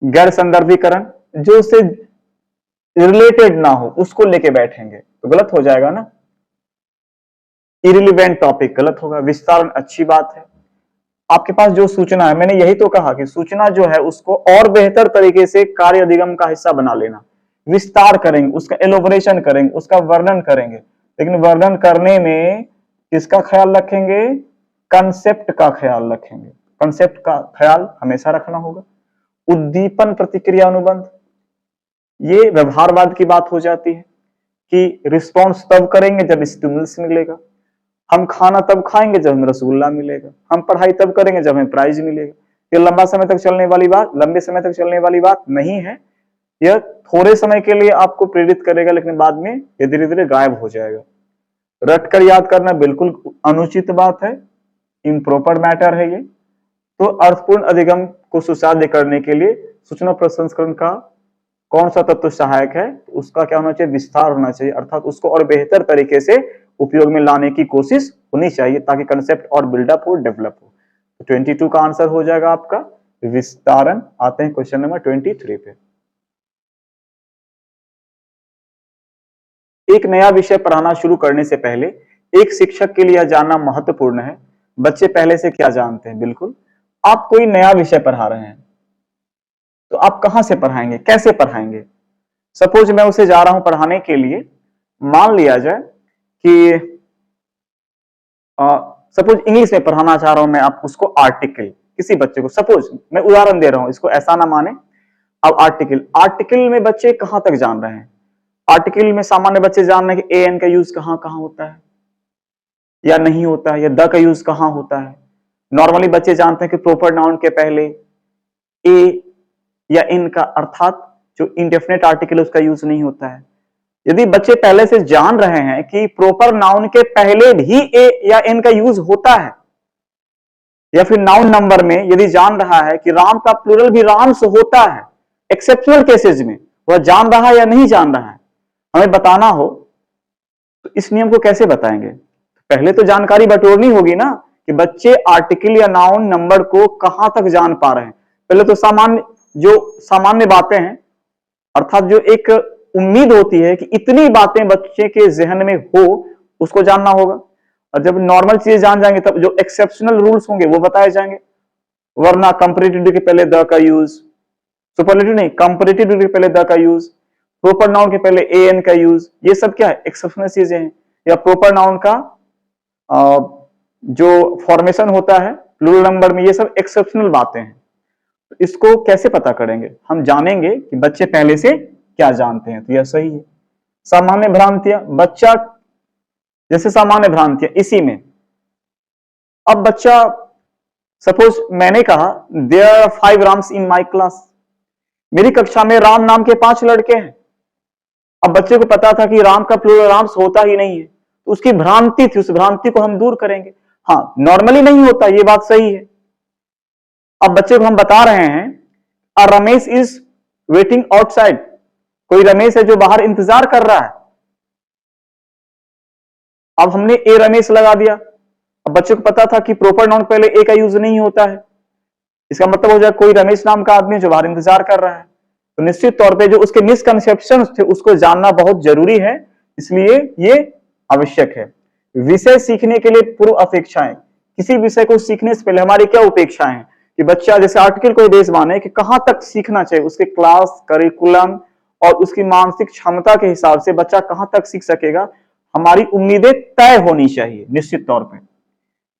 गैर संदर्भीकरण, जो उससे रिलेटेड ना हो उसको लेके बैठेंगे तो गलत हो जाएगा ना। इरिलीवेंट टॉपिक गलत होगा। विस्तारण अच्छी बात है। आपके पास जो सूचना है, मैंने यही तो कहा कि सूचना जो है उसको और बेहतर तरीके से कार्य अधिगम का हिस्सा बना लेना, विस्तार करेंगे, उसका एलोबरेशन करेंगे, उसका वर्णन करेंगे, लेकिन वर्णन करने में किसका ख्याल रखेंगे? कंसेप्ट का ख्याल रखेंगे। कंसेप्ट का ख्याल हमेशा रखना होगा। उद्दीपन प्रतिक्रिया अनुबंध, ये व्यवहारवाद की बात हो जाती है कि रिस्पॉन्स तब करेंगे जब स्टिमुलस मिलेगा, हम खाना तब खाएंगे जब हमें रसगुल्ला मिलेगा, हम पढ़ाई तब करेंगे जब हमें प्राइज मिलेगा। ये लंबा समय तक चलने वाली बात, लंबे समय तक चलने वाली बात नहीं है। यह थोड़े समय के लिए आपको प्रेरित करेगा, लेकिन बाद में ये धीरे धीरे गायब हो जाएगा। रटकर याद करना बिल्कुल अनुचित बात है, इम्प्रॉपर मैटर है ये। तो अर्थपूर्ण अधिगम को सुसाध्य करने के लिए सूचना प्रसंस्करण का कौन सा तत्व सहायक है? उसका क्या होना चाहिए? विस्तार होना चाहिए, अर्थात उसको और बेहतर तरीके से उपयोग में लाने की कोशिश होनी चाहिए ताकि कंसेप्ट और बिल्डअप हो, डेवलप हो। तो 22 का आंसर हो जाएगा आपका विस्तारण। आते हैं क्वेश्चन नंबर 23 पे। एक नया विषय पढ़ाना शुरू करने से पहले एक शिक्षक के लिए यह जानना महत्वपूर्ण है, बच्चे पहले से क्या जानते हैं। बिल्कुल, आप कोई नया विषय पढ़ा रहे हैं तो आप कहां से पढ़ाएंगे, कैसे पढ़ाएंगे? सपोज मैं उसे जा रहा हूं पढ़ाने के लिए, मान लिया जाए कि सपोज इंग्लिश में पढ़ाना चाह रहा हूं मैं, आप उसको आर्टिकल, किसी बच्चे को, सपोज मैं उदाहरण दे रहा हूं, इसको ऐसा ना माने। अब आर्टिकल में बच्चे कहां तक जान रहे हैं? आर्टिकल में सामान्य बच्चे जान रहे हैं कि एन का यूज कहां कहां होता है या नहीं होता है, या द का यूज कहां होता है। नॉर्मली बच्चे जानते हैं कि प्रोपर नाउन के पहले ए या इन का, अर्थात जो इंडेफिनिट आर्टिकल उसका यूज नहीं होता है। यदि बच्चे पहले से जान रहे हैं कि प्रोपर नाउन के पहले भी ए या इन का यूज होता है, या फिर नाउन नंबर में यदि जान रहा है कि राम का प्लूरल भी राम्स होता है एक्सेप्शनल केसेस में, वह जान रहा है या नहीं जान रहा है, हमें बताना हो तो इस नियम को कैसे बताएंगे? पहले तो जानकारी बटोरनी होगी ना कि बच्चे आर्टिकल या नाउन नंबर को कहां तक जान पा रहे हैं। पहले तो सामान्य बातें हैं, अर्थात जो एक उम्मीद होती है कि इतनी बातें बच्चे के जहन में हो, उसको जानना होगा। और जब नॉर्मल चीजें जान जाएंगे तब जो एक्सेप्शनल रूल्स होंगे वो बताए जाएंगे। वरना कंपैरेटिव के पहले द का यूज, सुपरलेटिव नहीं, कंपैरेटिव के पहले द का यूज, प्रोपर नाउन के पहले ए एन का यूज, ये सब क्या है? एक्सेप्शनल चीजें हैं। या प्रोपर नाउन का जो फॉर्मेशन होता है प्लूरल नंबर में, ये सब एक्सेप्शनल बातें हैं। तो इसको कैसे पता करेंगे? हम जानेंगे कि बच्चे पहले से क्या जानते हैं। तो यह सही है। सामान्य भ्रांतियां, बच्चा जैसे सामान्य भ्रांतियां इसी में, अब बच्चा सपोज मैंने कहा there are 5 rams in my class, मेरी कक्षा में राम नाम के 5 लड़के हैं। अब बच्चे को पता था कि राम का प्लूरल राम्स होता ही नहीं है, तो उसकी भ्रांति थी, उस भ्रांति को हम दूर करेंगे। हाँ, नॉर्मली नहीं होता, ये बात सही है। अब बच्चे को हम बता रहे हैं रमेश इज वेटिंग आउटसाइड, कोई रमेश है जो बाहर इंतजार कर रहा है। अब हमने ए रमेश लगा दिया। अब बच्चे को पता था कि प्रॉपर नाउन पहले ए का यूज नहीं होता है, इसका मतलब हो जाए कोई रमेश नाम का आदमी जो बाहर इंतजार कर रहा है। तो निश्चित तौर पे जो उसके मिसकंसेप्शन थे उसको जानना बहुत जरूरी है, इसलिए ये आवश्यक है। विषय सीखने के लिए पूर्व अपेक्षाएं, किसी विषय को सीखने से पहले हमारी क्या अपेक्षाएं हैं कि बच्चा जैसे आर्टिकल को बेस माने कि कहां तक सीखना चाहिए, उसके क्लास करिकुलम और उसकी मानसिक क्षमता के हिसाब से बच्चा कहां तक सीख सकेगा, हमारी उम्मीदें तय होनी चाहिए निश्चित तौर पे।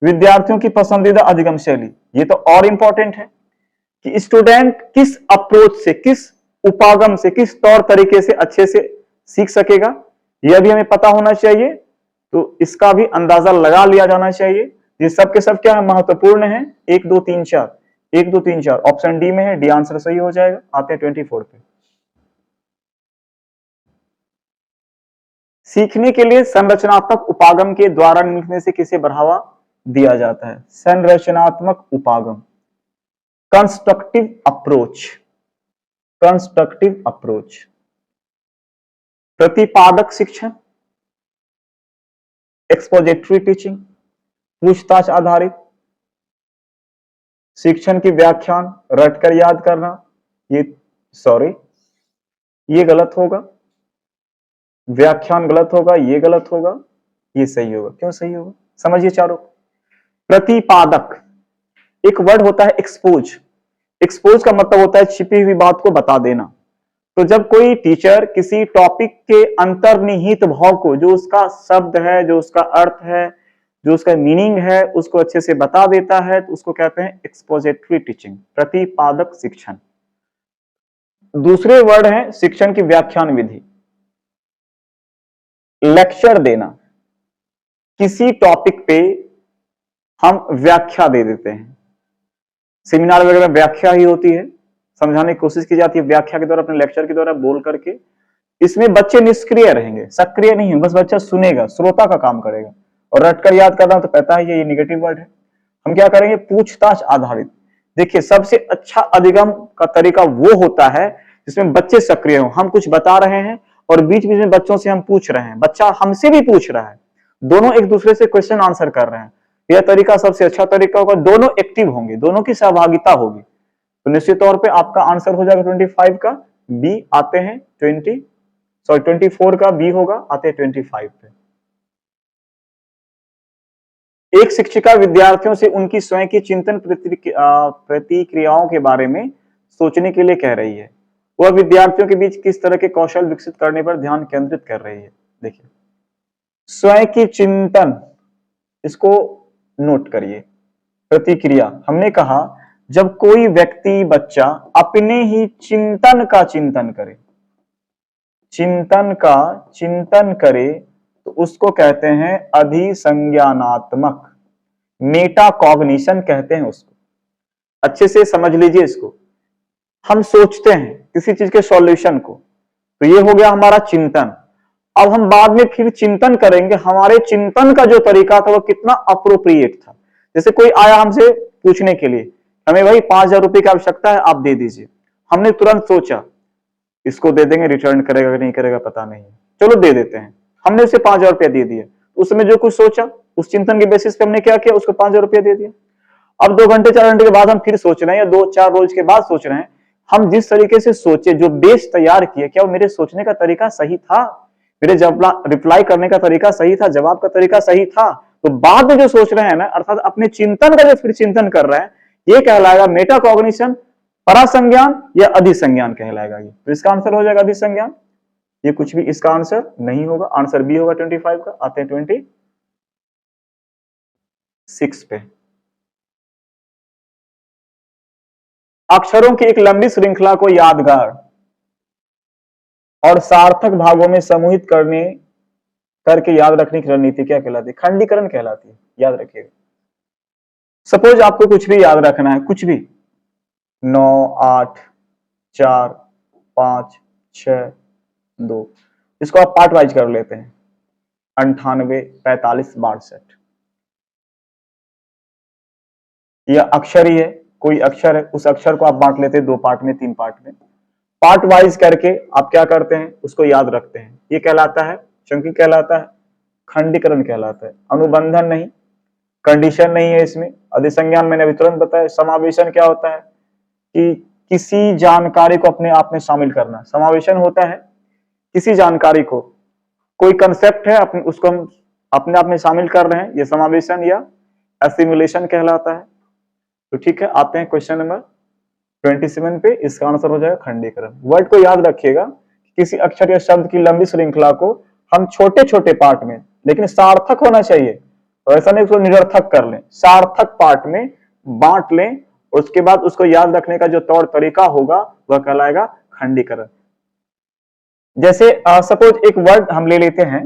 विद्यार्थियों की पसंदीदा अधिगम शैली, ये तो और इंपॉर्टेंट है कि स्टूडेंट किस अप्रोच से, किस उपागम से, किस तौर तरीके से अच्छे से सीख सकेगा, यह भी हमें पता होना चाहिए। तो इसका भी अंदाजा लगा लिया जाना चाहिए। ये सब के सब क्या है, महत्वपूर्ण है। 1 2 3 4, 1 2 3 4 ऑप्शन डी में है, डी आंसर सही हो जाएगा। आते हैं 24 पे। सीखने के लिए संरचनात्मक उपागम के द्वारा निम्नलिखित में से किसे बढ़ावा दिया जाता है? संरचनात्मक उपागम, कंस्ट्रक्टिव अप्रोच, कंस्ट्रक्टिव अप्रोच। प्रतिपादक शिक्षण, एक्सपोजिटरी टीचिंग, पूछताछ आधारित शिक्षण की व्याख्यान, रटकर याद करना, ये सॉरी ये गलत होगा, व्याख्यान गलत होगा, ये गलत होगा, ये सही होगा। क्यों सही होगा, समझिए चारों। प्रतिपादक, एक वर्ड होता है एक्सपोज, एक्सपोज का मतलब होता है छिपी हुई बात को बता देना। तो जब कोई टीचर किसी टॉपिक के अंतर्निहित भाव को, जो उसका शब्द है, जो उसका अर्थ है, जो उसका मीनिंग है, उसको अच्छे से बता देता है, तो उसको कहते हैं एक्सपोजिटरी टीचिंग, प्रतिपादक शिक्षण। दूसरे वर्ड है शिक्षण की व्याख्यान विधि, लेक्चर देना, किसी टॉपिक पे हम व्याख्या दे देते हैं। सेमिनार वगैरह में व्याख्या ही होती है, समझाने की कोशिश की जाती है व्याख्या के द्वारा, अपने लेक्चर के द्वारा बोल करके। इसमें बच्चे निष्क्रिय रहेंगे, सक्रिय नहीं है, बस बच्चा सुनेगा, श्रोता का काम करेगा। और रटकर याद करना तो पता ही है, ये निगेटिव वर्ड है। हम क्या करेंगे, पूछताछ आधारित। देखिए, सबसे अच्छा अधिगम का तरीका वो होता है जिसमें बच्चे सक्रिय हों। हम कुछ बता रहे हैं और बीच बीच में बच्चों से हम पूछ रहे हैं, बच्चा हमसे भी पूछ रहा है, दोनों एक दूसरे से क्वेश्चन आंसर कर रहे हैं। यह तरीका सबसे अच्छा तरीका होगा, दोनों एक्टिव होंगे, दोनों की सहभागिता होगी। तो निश्चित तौर पे आपका आंसर हो जाएगा 25 का बी। आते हैं 24 का बी होगा। आते हैं 25 पे। एक शिक्षिका विद्यार्थियों से उनकी स्वयं की चिंतन प्रतिक्रियाओं के बारे में सोचने के लिए कह रही है। वह विद्यार्थियों के बीच किस तरह के कौशल विकसित करने पर ध्यान केंद्रित कर रही है? देखिए, स्वयं की चिंतन, इसको नोट करिए। प्रतिक्रिया, हमने कहा जब कोई व्यक्ति, बच्चा अपने ही चिंतन का चिंतन करे, चिंतन का चिंतन करे, तो उसको कहते हैं अधिसंज्ञानात्मक, मेटाकॉग्निशन कहते हैं उसको। अच्छे से समझ लीजिए इसको। हम सोचते हैं किसी चीज के सॉल्यूशन को, तो ये हो गया हमारा चिंतन। अब हम बाद में फिर चिंतन करेंगे हमारे चिंतन का जो तरीका था वो कितना अप्रोप्रिएट था। जैसे कोई आया हमसे पूछने के लिए, हमें भाई 5,000 रुपए की आवश्यकता है, आप दे दीजिए। हमने तुरंत सोचा इसको दे देंगे, रिटर्न करेगा कि नहीं करेगा पता नहीं, चलो दे देते हैं। हमने उसे 5,000 रुपया दे दिया। उस समय जो कुछ सोचा, उस चिंतन के बेसिस पे हमने क्या किया, उसको 5,000 रुपया दे दिया। अब 2 घंटे 4 घंटे के बाद हम फिर सोच रहे हैं, या 2-4 रोज के बाद सोच रहे हैं, हम जिस तरीके से सोचे, जो बेस तैयार किए, क्या वो मेरे सोचने का तरीका सही था, मेरे रिप्लाई करने का तरीका सही था, जवाब का तरीका सही था? तो बाद में जो सोच रहे हैं ना, अर्थात अपने चिंतन का जो फिर चिंतन कर रहे हैं, ये कहलाएगा मेटाकॉग्निशन, परासंज्ञान या अधिसंज्ञान कहलाएगा। ये तो इसका आंसर हो जाएगा अधिसंज्ञान। ये कुछ भी इसका आंसर नहीं होगा, आंसर बी होगा 25 का। आते हैं 26 पे। अक्षरों की एक लंबी श्रृंखला को यादगार और सार्थक भागों में समूहित करके याद रखने की रणनीति क्या कहलाती है? खंडीकरण कहलाती है। याद रखिएगा। सपोज आपको कुछ भी याद रखना है, कुछ भी, 9 8 4 5 6 2, इसको आप पार्ट वाइज कर लेते हैं। 98, 45, 62। यह अक्षर ही है, कोई अक्षर है, उस अक्षर को आप बांट लेते हैं 2 पार्ट में, 3 पार्ट में। पार्ट वाइज करके आप क्या करते हैं, उसको याद रखते हैं। ये कहलाता है चंकी, कहलाता है खंडीकरण, कहलाता है अनुबंधन नहीं, कंडीशन नहीं है इसमें। अधिसंज्ञान मैंने अभी तुरंत बताया। समावेशन क्या होता है कि किसी जानकारी को अपने आप में शामिल करना। समावेशन होता है किसी जानकारी को, कोई कंसेप्ट है उसको हम अपने आप में शामिल कर रहे हैं, ये समावेशन या एसिमुलेशन कहलाता है। तो ठीक है, आते हैं क्वेश्चन नंबर 27 पे। इसका आंसर हो जाएगा खंडीकरण। वर्ड को याद रखिएगा, किसी अक्षर या शब्द की लंबी श्रृंखला को हम छोटे छोटे पार्ट में, लेकिन सार्थक होना चाहिए, तो ऐसा नहीं उसको निरर्थक कर लें, सार्थक पार्ट में बांट लें। उसके बाद उसको याद रखने का जो तौर तरीका होगा वह कहलाएगा खंडीकरण। जैसे सपोज एक वर्ड हम ले लेते हैं,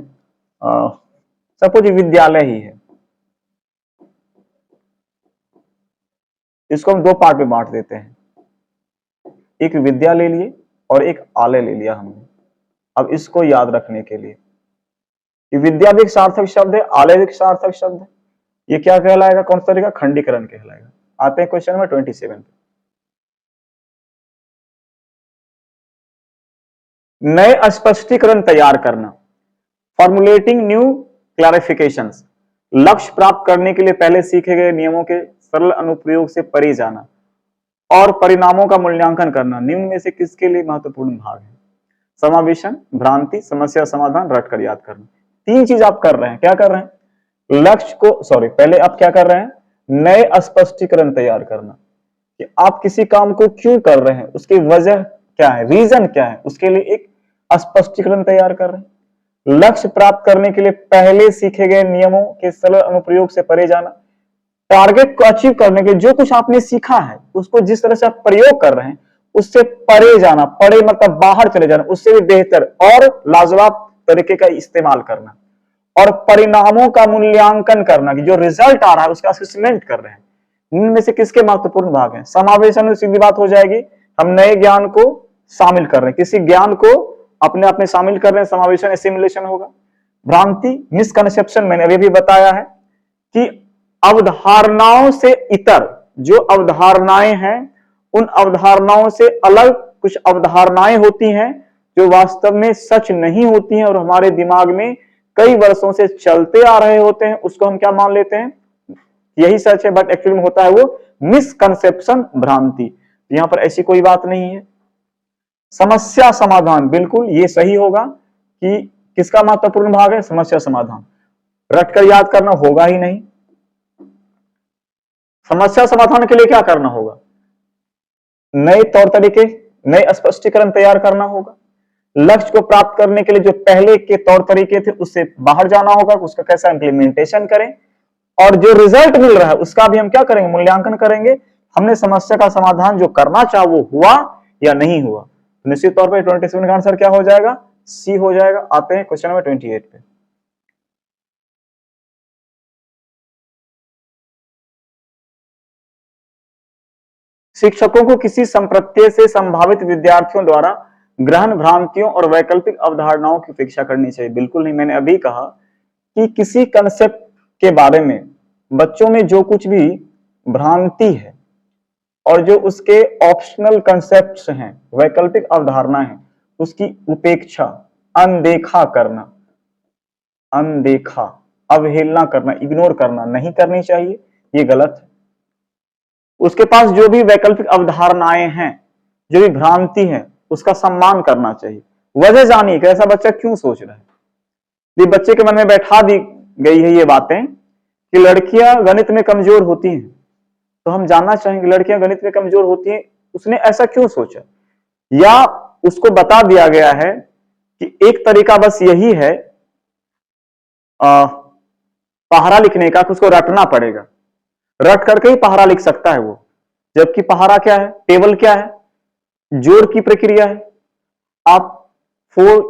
सपोज विद्यालय ही है, इसको हम 2 पार्ट में बांट देते हैं। एक विद्या ले लिए और एक आलय ले लिया हमने। अब इसको याद रखने के लिए कि विद्या भी एक सार्थक शब्द है, आलय भी एक सार्थक शब्द है, ये क्या कहलाएगा, कौन सा तरीका, खंडीकरण कहलाएगा। आते हैं क्वेश्चन नंबर 27 पे। नए स्पष्टीकरण तैयार करना, फॉर्मुलेटिंग न्यू क्लैरिफिकेशंस, लक्ष्य प्राप्त करने के लिए पहले सीखे गए नियमों के सरल अनुप्रयोग से परे जाना और परिणामों का मूल्यांकन करना निम्न में से किसके लिए महत्वपूर्ण भाग है। समावेशन, भ्रांति, समस्या समाधान, रटकर याद करना। 3 चीज आप कर रहे हैं। क्या कर रहे हैं, लक्ष्य को पहले आप क्या कर रहे हैं, नए स्पष्टीकरण तैयार करना कि आप किसी काम को क्यों कर रहे हैं, उसकी वजह क्या है, रीजन क्या है, उसके लिए एक स्पष्टीकरण तैयार कर रहे हैं। लक्ष्य प्राप्त करने के लिए पहले सीखे गए नियमों के सरल अनुप्रयोग से परे जाना, टारगेट को अचीव करने के जो कुछ आपने सीखा है उसको जिस तरह से आप प्रयोग कर रहे हैं उससे परे जाना, परे मतलब बाहर चले जाना, उससे भी बेहतर और लाजवाब तरीके का इस्तेमाल करना, और परिणामों का मूल्यांकन करना कि जो रिजल्ट आ रहा है उसका असेसमेंट कर रहे हैं। इनमें से किसके महत्वपूर्ण भाग हैं। समावेशन में सीधी बात हो जाएगी, हम नए ज्ञान को शामिल कर रहे हैं, किसी ज्ञान को अपने आप में शामिल कर रहे हैं, समावेशन एसिमुलेशन होगा। भ्रांति, मिसकंसेप्शन, मैंने अभी भी बताया है कि अवधारणाओं से इतर जो अवधारणाएं हैं उन अवधारणाओं से अलग कुछ अवधारणाएं होती हैं जो वास्तव में सच नहीं होती हैं और हमारे दिमाग में कई वर्षों से चलते आ रहे होते हैं, उसको हम क्या मान लेते हैं, यही सच है, बट एक्चुअली में होता है वो मिसकंसेप्शन, भ्रांति। यहां पर ऐसी कोई बात नहीं है। समस्या समाधान, बिल्कुल ये सही होगा कि किसका महत्वपूर्ण भाग है, समस्या समाधान। रटकर याद करना होगा ही नहीं। समस्या समाधान के लिए क्या करना होगा, नए तौर तरीके, नए स्पष्टीकरण तैयार करना होगा। लक्ष्य को प्राप्त करने के लिए जो पहले के तौर तरीके थे उससे बाहर जाना होगा, उसका कैसा इंप्लीमेंटेशन करें, और जो रिजल्ट मिल रहा है उसका भी हम क्या करेंगे, मूल्यांकन करेंगे। हमने समस्या का समाधान जो करना चाहा वो हुआ या नहीं हुआ। तो निश्चित तौर पर 27 का आंसर क्या हो जाएगा, सी हो जाएगा। आते हैं क्वेश्चन नंबर 28 पे। शिक्षकों को किसी संप्रत्यय से संभावित विद्यार्थियों द्वारा ग्रहण भ्रांतियों और वैकल्पिक अवधारणाओं की उपेक्षा करनी चाहिए। बिल्कुल नहीं, मैंने अभी कहा कि किसी कंसेप्ट के बारे में बच्चों में जो कुछ भी भ्रांति है और जो उसके ऑप्शनल कंसेप्ट्स हैं, वैकल्पिक अवधारणा है, उसकी उपेक्षा, अनदेखा करना, अनदेखा, अवहेलना करना, इग्नोर करना नहीं करनी चाहिए, ये गलत है। उसके पास जो भी वैकल्पिक अवधारणाएं हैं, जो भी भ्रांति है, उसका सम्मान करना चाहिए। वजह जानिए कि ऐसा बच्चा क्यों सोच रहा है। ये बच्चे के मन में बैठा दी गई है ये बातें कि लड़कियां गणित में कमजोर होती हैं, तो हम जानना चाहेंगे लड़कियां गणित में कमजोर होती हैं, उसने ऐसा क्यों सोचा, या उसको बता दिया गया है कि एक तरीका बस यही है पहाड़ा लिखने का, कि उसको रटना पड़ेगा, रट करके ही पहाड़ा लिख सकता है वो। जबकि पहाड़ा क्या है, टेबल क्या है, जोड़ की प्रक्रिया है। आप 4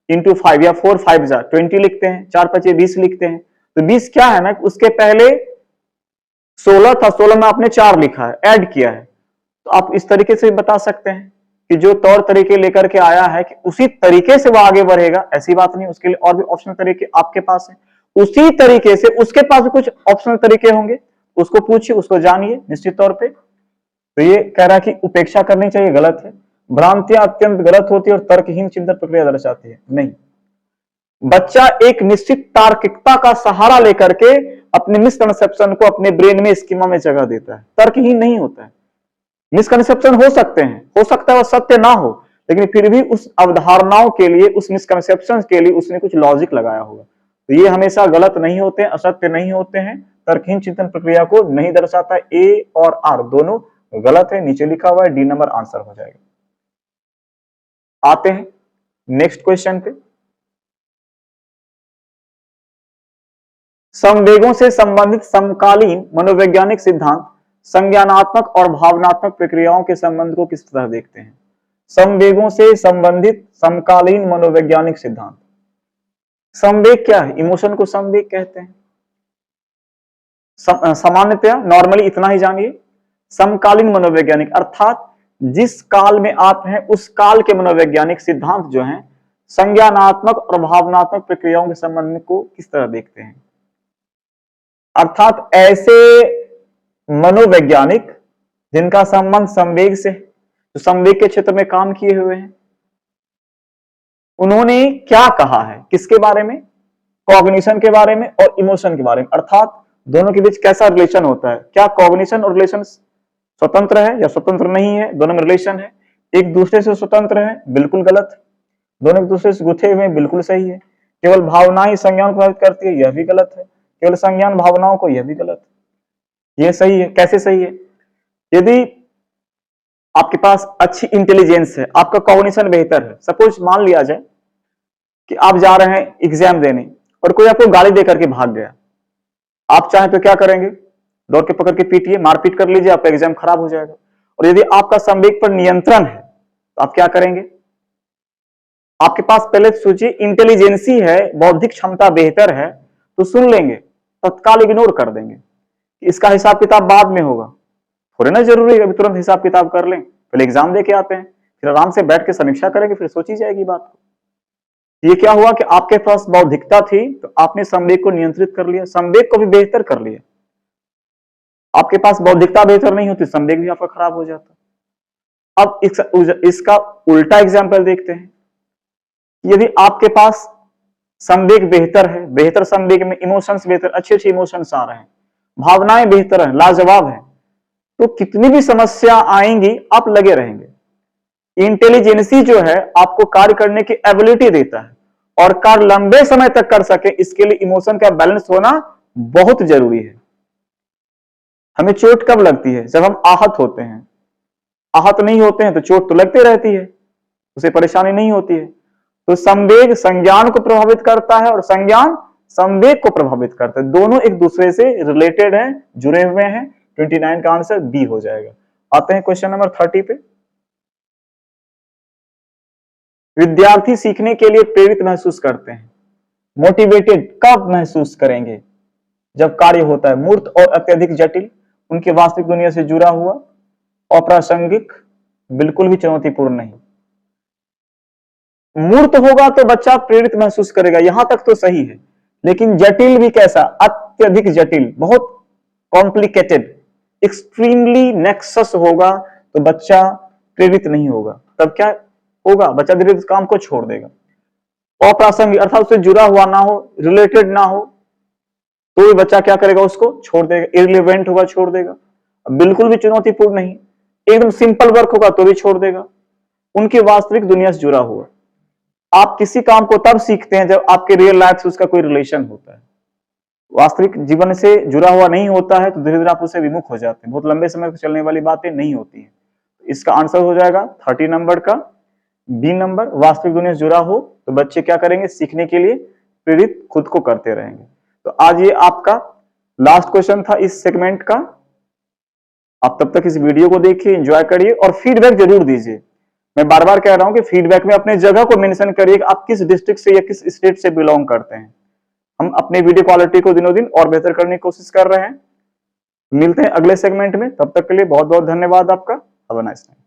into 5 या 4 5 20 लिखते हैं, 4 5 20 लिखते हैं, तो 20 क्या है ना, उसके पहले 16 था, 16 में आपने 4 लिखा है, ऐड किया है, तो आप इस तरीके से बता सकते हैं। कि जो तौर तरीके लेकर के आया है कि उसी तरीके से वो आगे बढ़ेगा, ऐसी बात नहीं। उसके लिए और भी ऑप्शनल तरीके आपके पास है, उसी तरीके से उसके पास भी कुछ ऑप्शनल तरीके होंगे, उसको पूछिए, उसको जानिए निश्चित तौर पे। तो ये कह रहा है कि उपेक्षा करनी चाहिए, गलत है। भ्रांतियां अत्यंत गलत होती है और तर्कहीन चिंतन प्रक्रिया दर्शाती है, नहीं। बच्चा एक निश्चित तार्किकता का सहारा लेकर के अपने मिसकंसेप्शन को अपने ब्रेन में स्कीमा में जगह देता है, तर्कहीन नहीं होता है। मिसकंसेप्शन हो सकते हैं, हो सकता है वो सत्य ना हो, लेकिन फिर भी उस अवधारणाओं के लिए, उस मिसकंसेप्शन के लिए उसने कुछ लॉजिक लगाया होगा। तो ये हमेशा गलत नहीं होते हैं, असत्य नहीं होते हैं, तर्कहीन चिंतन प्रक्रिया को नहीं दर्शाता। ए और आर दोनों गलत है, नीचे लिखा हुआ है, डी नंबर आंसर हो जाएगा। आते हैं नेक्स्ट क्वेश्चन पे। संवेगों से संबंधित समकालीन मनोवैज्ञानिक सिद्धांत संज्ञानात्मक और भावनात्मक प्रक्रियाओं के संबंध को किस तरह देखते हैं? संवेगों से संबंधित समकालीन मनोवैज्ञानिक सिद्धांत। संवेग क्या है? इमोशन को संवेग कहते हैं। सामान्यतया नॉर्मली इतना ही जानिए, समकालीन मनोवैज्ञानिक अर्थात जिस काल में आप हैं उस काल के मनोवैज्ञानिक सिद्धांत जो हैं संज्ञानात्मक और भावनात्मक प्रक्रियाओं के संबंध को किस तरह देखते हैं। अर्थात ऐसे मनोवैज्ञानिक जिनका संबंध संवेग से, जो संवेग के क्षेत्र में काम किए हुए हैं, उन्होंने क्या कहा है, किसके बारे में? कॉग्निशन के बारे में और इमोशन के बारे में। अर्थात दोनों के बीच कैसा रिलेशन होता है, क्या कॉग्निशन और रिलेशन स्वतंत्र है या स्वतंत्र नहीं है, दोनों में रिलेशन है। एक दूसरे से स्वतंत्र है, बिल्कुल गलत है। दोनों एक दूसरे से गुथे हुए, बिल्कुल सही है। केवल भावना ही संज्ञान को प्रभावित करती है, यह भी गलत है। केवल संज्ञान भावनाओं को, यह भी गलत है। यह सही है। कैसे सही है? यदि आपके पास अच्छी इंटेलिजेंस है, आपका कॉग्निशन बेहतर है, सपोज मान लिया जाए कि आप जा रहे हैं एग्जाम देने और कोई आपको गाली देकर के भाग गया, आप चाहें तो क्या करेंगे? दौड़ के पकड़ के पीटिए, मारपीट कर लीजिए, आपका एग्जाम खराब हो जाएगा। और यदि आपका संवेग पर नियंत्रण है तो आप क्या करेंगे? आपके पास पहले सोचिए, इंटेलिजेंसी है, बौद्धिक क्षमता बेहतर है, तो सुन लेंगे, तत्काल इग्नोर कर देंगे, इसका हिसाब किताब बाद में होगा। थोड़े ना जरूरी है तुरंत हिसाब किताब कर लें, पहले एग्जाम दे के आते हैं, फिर आराम से बैठ के समीक्षा करेंगे, फिर सोची जाएगी बात। ये क्या हुआ कि आपके पास बौद्धिकता थी तो आपने संवेग को नियंत्रित कर लिया, संवेग को भी बेहतर कर लिया। आपके पास बौद्धिकता बेहतर नहीं होती, संवेग भी आपका खराब हो जाता। अब इसका उल्टा एग्जाम्पल देखते हैं। यदि आपके पास संवेग बेहतर है, बेहतर संवेग में इमोशंस बेहतर, अच्छे अच्छे इमोशंस आ रहे हैं, भावनाएं बेहतर है, लाजवाब है, तो कितनी भी समस्या आएंगी आप लगे रहेंगे। इंटेलिजेंसी जो है आपको कार्य करने की एबिलिटी देता है, और कार्य लंबे समय तक कर सके इसके लिए इमोशन का बैलेंस होना बहुत जरूरी है। हमें चोट कब लगती है? जब हम आहत होते हैं। आहत नहीं होते हैं तो चोट तो लगती रहती है, उसे परेशानी नहीं होती है। तो संवेग संज्ञान को प्रभावित करता है और संज्ञान संवेग को प्रभावित करता है, दोनों एक दूसरे से रिलेटेड हैं, जुड़े हुए हैं। 29 का आंसर बी हो जाएगा। आते हैं क्वेश्चन नंबर 30 पे। विद्यार्थी सीखने के लिए प्रेरित महसूस करते हैं, मोटिवेटेड कब महसूस करेंगे? जब कार्य होता है मूर्त और अत्यधिक जटिल, उनकी वास्तविक दुनिया से जुड़ा हुआ, अप्रासंगिक, बिल्कुल भी चुनौतीपूर्ण नहीं। मूर्त होगा तो बच्चा प्रेरित महसूस करेगा, यहां तक तो सही है, लेकिन जटिल भी कैसा? अत्यधिक जटिल, बहुत कॉम्प्लिकेटेड, एक्सट्रीमली नेक्सस होगा तो बच्चा प्रेरित नहीं होगा। तब क्या होगा? बच्चा धीरे धीरे काम को छोड़ देगा। अप्रासंगिक अर्थात उससे जुड़ा हुआ ना हो, रिलेटेड ना हो, तो बच्चा क्या करेगा? उसको छोड़ देगा। इररिलेवेंट होगा, छोड़ देगा। बिल्कुल भी चुनौतीपूर्ण नहीं, एकदम सिंपल वर्क होगा तो भी छोड़ देगा। उनकी वास्तविक दुनिया से जुड़ा हुआ। आप किसी काम को तब सीखते हैं जब आपके रियल लाइफ से उसका कोई रिलेशन होता है। वास्तविक जीवन से जुड़ा हुआ नहीं होता है तो धीरे धीरे आप उससे विमुख हो जाते हैं, बहुत लंबे समय तक चलने वाली बातें नहीं होती हैं। इसका आंसर हो जाएगा 30 नंबर का बी नंबर। वास्तविक दुनिया से जुड़ा हो तो बच्चे क्या करेंगे? सीखने के लिए प्रेरित खुद को करते रहेंगे। तो आज ये आपका लास्ट क्वेश्चन था इस सेगमेंट का। आप तब तक इस वीडियो को देखिए, एंजॉय करिए और फीडबैक जरूर दीजिए। मैं बार बार कह रहा हूं कि फीडबैक में अपने जगह को मेंशन करिए कि आप किस डिस्ट्रिक्ट से या किस स्टेट से बिलोंग करते हैं। हम अपने वीडियो क्वालिटी को दिनों दिन और बेहतर करने की कोशिश कर रहे हैं। मिलते हैं अगले सेगमेंट में, तब तक के लिए बहुत बहुत धन्यवाद आपका। Have a nice day.